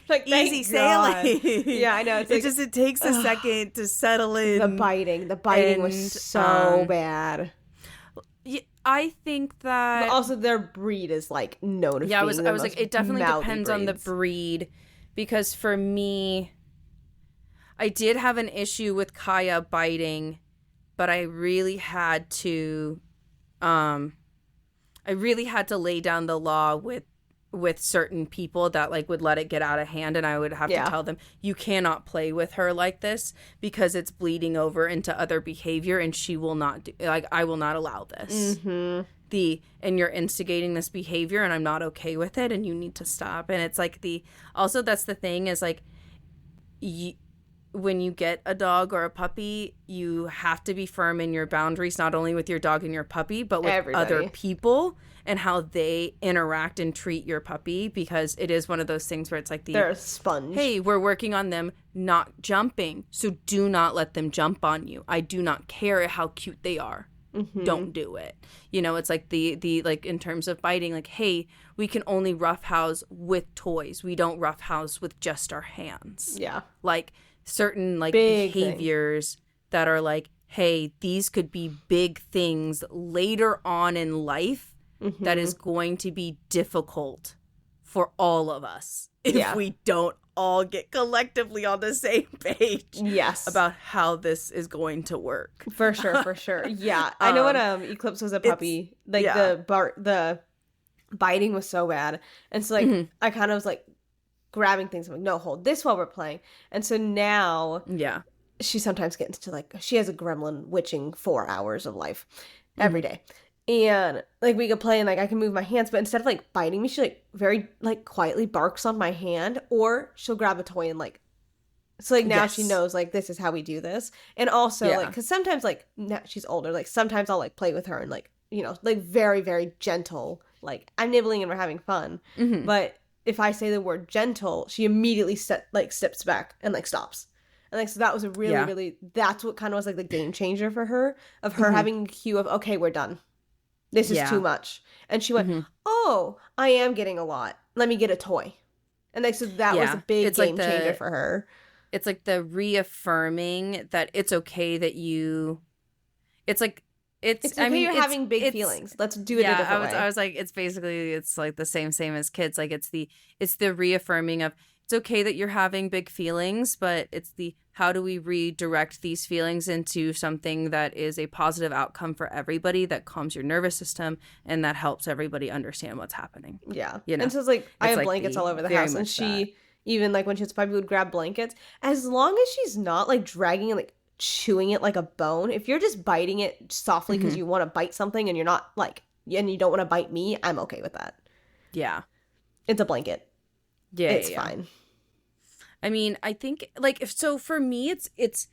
Like,
easy sailing.
Yeah, I know.
It takes a second to settle in.
The biting was so bad.
I think that...
But also, their breed is, like, known as being
I was like, it definitely depends on the breed. Because for me, I did have an issue with Kaya biting, but I really had to lay down the law with certain people that, like, would let it get out of hand, and I would have to tell them, you cannot play with her like this because it's bleeding over into other behavior, and she will not I will not allow this. And you're instigating this behavior, and I'm not okay with it, and you need to stop. And it's like also that's the thing is, like, when you get a dog or a puppy, you have to be firm in your boundaries, not only with your dog and your puppy, but with other people and how they interact and treat your puppy, because it is one of those things where it's like
they're a sponge.
Hey, we're working on them not jumping, so do not let them jump on you. I do not care how cute they are. Don't do it. It's like the like, in terms of biting, like, hey, we can only roughhouse with toys. We don't roughhouse with just our hands. Yeah. Like, certain, like, big behaviors that are like, hey, these could be big things later on in life that is going to be difficult for all of us if we don't all get collectively on the same page about how this is going to work.
For sure. Yeah. I know when Eclipse was a puppy, like, the biting was so bad. And so, like, I kind of was like grabbing things. I'm like, no, hold this while we're playing. And so now she sometimes gets to, like, she has a gremlin witching 4 hours of life every day. And, like, we could play and, like, I can move my hands, but instead of, like, biting me, she, like, very, like, quietly barks on my hand, or she'll grab a toy and, like, so, like, now she knows, like, this is how we do this. And also, like, because sometimes, like, now she's older, like, sometimes I'll, like, play with her and, like, like, very, very gentle, like, I'm nibbling and we're having fun. But if I say the word gentle, she immediately steps back and, like, stops. And, like, so that was a really, really, that's what kind of was, like, the game changer for her, of her having a cue of, okay, we're done. This is too much. And she went, oh, I am getting a lot. Let me get a toy. And like, so that was a big game changer for her.
It's like the reaffirming that it's okay that you, it's like,
It's okay you're having big feelings. Let's do it a different way.
I was like, it's basically, it's like the same as kids. Like it's the reaffirming of, it's okay that you're having big feelings, but it's the, how do we redirect these feelings into something that is a positive outcome for everybody, that calms your nervous system and that helps everybody understand what's happening.
Yeah.
You know?
And so it's like, I have blankets all over the house, and she, even like when she was a puppy, would grab blankets. As long as she's not like dragging and like chewing it like a bone, if you're just biting it softly because you want to bite something and you're not like, and you don't want to bite me, I'm okay with that.
Yeah.
It's a blanket.
Yeah.
It's fine.
I mean, I think like, so for me, it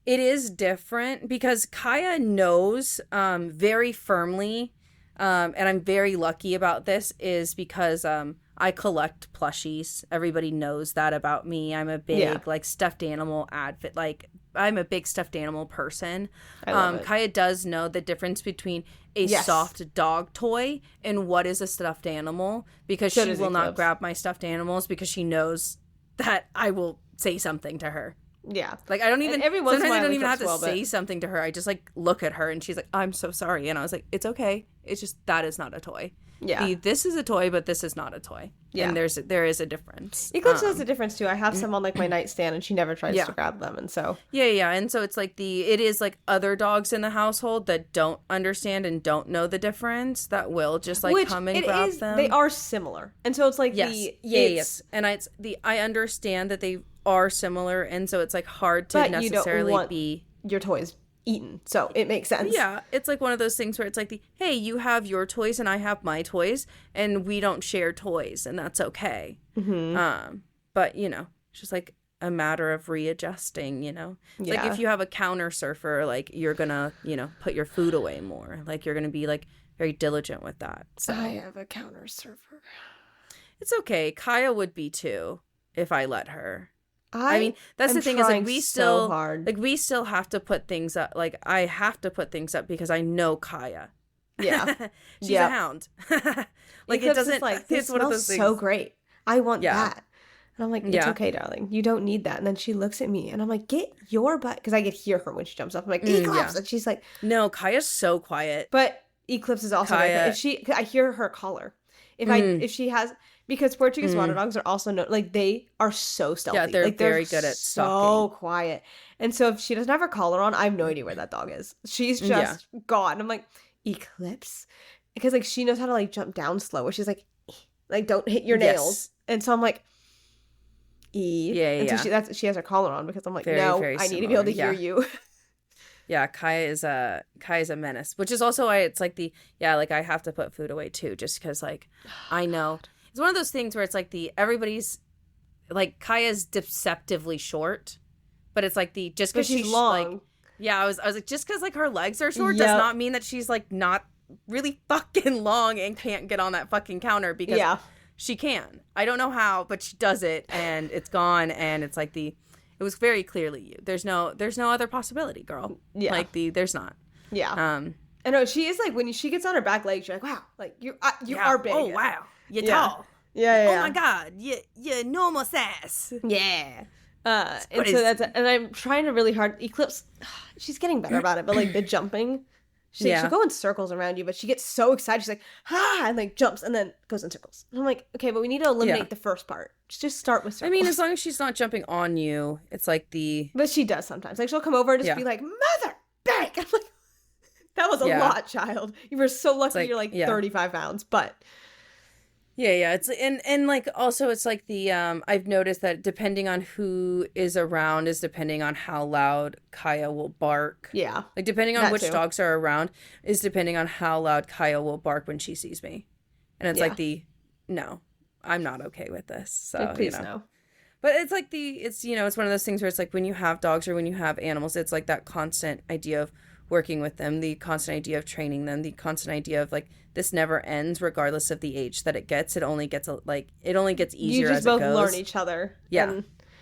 is different because Kaya knows very firmly, and I'm very lucky about this, is because I collect plushies. Everybody knows that about me. I'm a big like stuffed animal advocate. Like I'm a big stuffed animal person. Kaya does know the difference between a soft dog toy and what is a stuffed animal, because she will not grab my stuffed animals because she knows that I will say something to her.
Yeah.
Like I don't even, sometimes I don't even have to
say
something to her. I just like look at her and she's like, I'm so sorry. And I was like, it's okay. It's just, that is not a toy.
Yeah.
This is a toy, but this is not a toy. Yeah. And there is a difference.
Eclipse has a difference too. I have some on like my nightstand and she never tries to grab them. And so.
Yeah. And so it's like it is like other dogs in the household that don't understand and don't know the difference that will just like come and grab them.
They are similar. And so it's like
yes. And I understand that they are similar. And so it's like hard to necessarily
you don't want your toys eaten, so it makes sense.
Yeah, it's like one of those things where it's like hey, you have your toys and I have my toys and we don't share toys, and that's okay. But you know, it's just like a matter of readjusting, you know. It's like if you have a counter surfer, like you're gonna, you know, put your food away more, like you're gonna be like very diligent with that. So
I have a counter surfer.
It's okay. Kaya would be too if I let her. I mean, that's the thing, is like we still have to put things up. Like I have to put things up because I know Kaya.
Yeah.
She's a hound. Like it doesn't
like, this smells so great. I want that. And I'm like, it's okay, darling. You don't need that. And then she looks at me and I'm like, get your butt, because I could hear her when she jumps up. I'm like, Eclipse. And she's like,
no, Kaya's so quiet.
But Eclipse is also I hear her collar. If she has, because Portuguese water dogs are also they are so stealthy.
Yeah, they're
like,
very good at
stalking. So quiet. And so if she doesn't have her collar on, I have no idea where that dog is. She's just gone. I'm like, Eclipse? Because like she knows how to like jump down slow, where she's like don't hit your nails. And so I'm like, and so she has her collar on, because I'm like, very, no, very I need to be able to hear you.
Yeah, Kaya is a menace, which is also why it's like like I have to put food away too, just because like I know it's one of those things where it's like everybody's like Kaya's deceptively short, but it's like just because she's long. Like, I was like, just because like her legs are short does not mean that she's like not really fucking long and can't get on that fucking counter, because she can. I don't know how, but she does it, and it's gone, and it's like it was very clearly you. There's no other possibility, girl. Yeah. Like there's not.
Yeah. I know she is like, when she gets on her back legs, you're like, wow, like you are big.
Oh wow, you're tall.
Yeah.
Oh my god, you're normal size.
Yeah. And so and I'm trying to really hard. Eclipse, she's getting better about it, but like the jumping, she'll go in circles around you, but she gets so excited, she's like, and like jumps and then goes in circles. And I'm like, okay, but we need to eliminate the first part. Just start with circles.
I mean, as long as she's not jumping on you, it's like
But she does sometimes. Like she'll come over and just be like, mother, bank. I'm like, that was a lot, child. You were so lucky you're like 35 pounds, but.
Yeah. It's and like also it's like I've noticed that depending on who is around is depending on how loud Kaya will bark.
Yeah.
Like depending on which dogs are around is depending on how loud Kaya will bark when she sees me. And it's like no, I'm not okay with this. So
like, please no.
But it's like it's one of those things where it's like when you have dogs or when you have animals, it's like that constant idea of working with them, the constant idea of training them, the constant idea of like this never ends regardless of the age that it gets. It only gets easier as it goes. You just both
learn each other.
Yeah.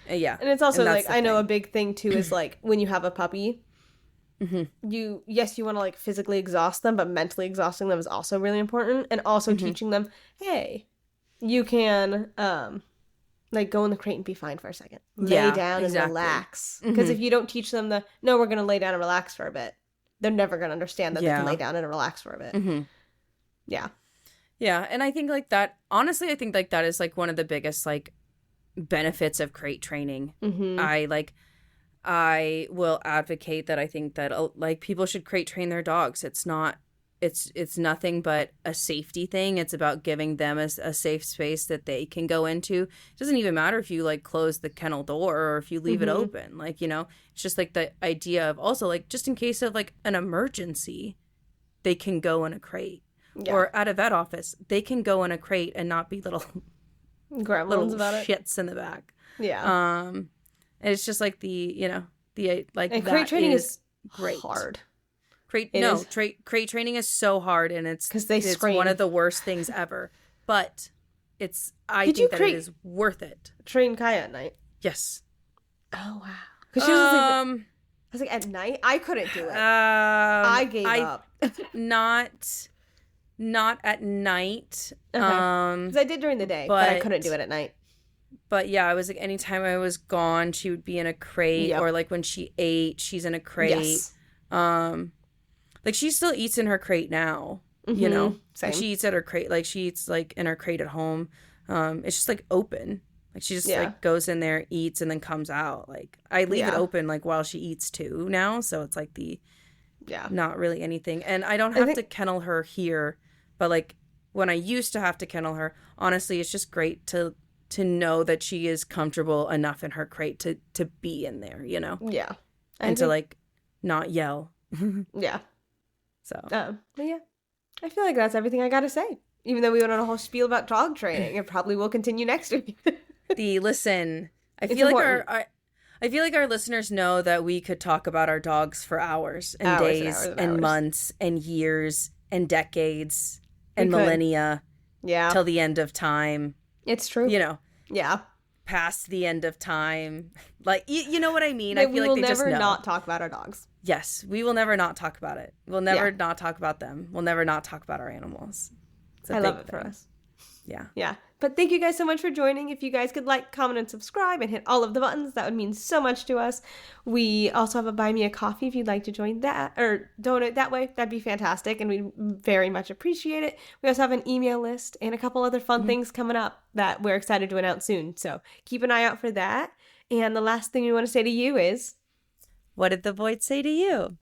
And
it's
also like, I know a big thing too is like when you have a puppy, you want to like physically exhaust them, but mentally exhausting them is also really important. And also teaching them, hey, you can like, go in the crate and be fine for a second.
Yeah,
Lay down
exactly.
and relax. Because if you don't teach them no, we're going to lay down and relax for a bit, they're never going to understand that they can lay down and relax for a bit. Yeah.
Yeah, and I think, like, that, honestly, I think, like, that is, like, one of the biggest, like, benefits of crate training. I will advocate that. I think that, like, people should crate train their dogs. It's nothing but a safety thing. It's about giving them a safe space that they can go into. It doesn't even matter if you, like, close the kennel door or if you leave it open. Like, you know, it's just, like, the idea of also, like, just in case of, like, an emergency, they can go in a crate. Yeah. Or at a vet office, they can go in a crate and not be little
gremlins about
shits in the back.
Yeah.
And it's just, like, and
crate training is
great.
Hard.
Crate training is so hard, and it's
scream.
One of the worst things ever. But I think that it is worth it.
Train Kaya at night?
Yes.
Oh wow. Because she was I was like, at night I couldn't do it. I gave up.
Not at night.
Okay. Because I did during the day, but I couldn't do it at night.
But yeah, I was like, anytime I was gone, she would be in a crate, or like when she ate, she's in a crate. Yes. Like, she still eats in her crate now, you know?
Same.
Like, she eats at her crate, like, she eats, like, in her crate at home. It's just, like, open. Like, she just, like, goes in there, eats, and then comes out. Like, I leave it open, like, while she eats, too, now. So it's, like, not really anything. And I don't have to kennel her here. But, like, when I used to have to kennel her, honestly, it's just great to know that she is comfortable enough in her crate to be in there, you know?
Yeah.
And to, like, not yell.
Yeah.
So.
But yeah, I feel like that's everything I gotta say. Even though we went on a whole spiel about dog training, it probably will continue next week.
I feel like our listeners know that we could talk about our dogs for hours and days and months and years and decades and millennia.
Yeah.
Till the end of time.
It's true.
You know.
Yeah.
Past the end of time. Like, you know what I mean?
I feel like they just know. We will never not talk about our dogs.
Yes, we will never not talk about it. We'll never not talk about them. We'll never not talk about our animals.
I love it for us.
Yeah.
Yeah. But thank you guys so much for joining. If you guys could like, comment, and subscribe and hit all of the buttons, that would mean so much to us. We also have a Buy Me a Coffee if you'd like to join that or donate that way. That'd be fantastic, and we'd very much appreciate it. We also have an email list and a couple other fun things coming up that we're excited to announce soon. So keep an eye out for that. And the last thing we want to say to you is...
What did the void say to you?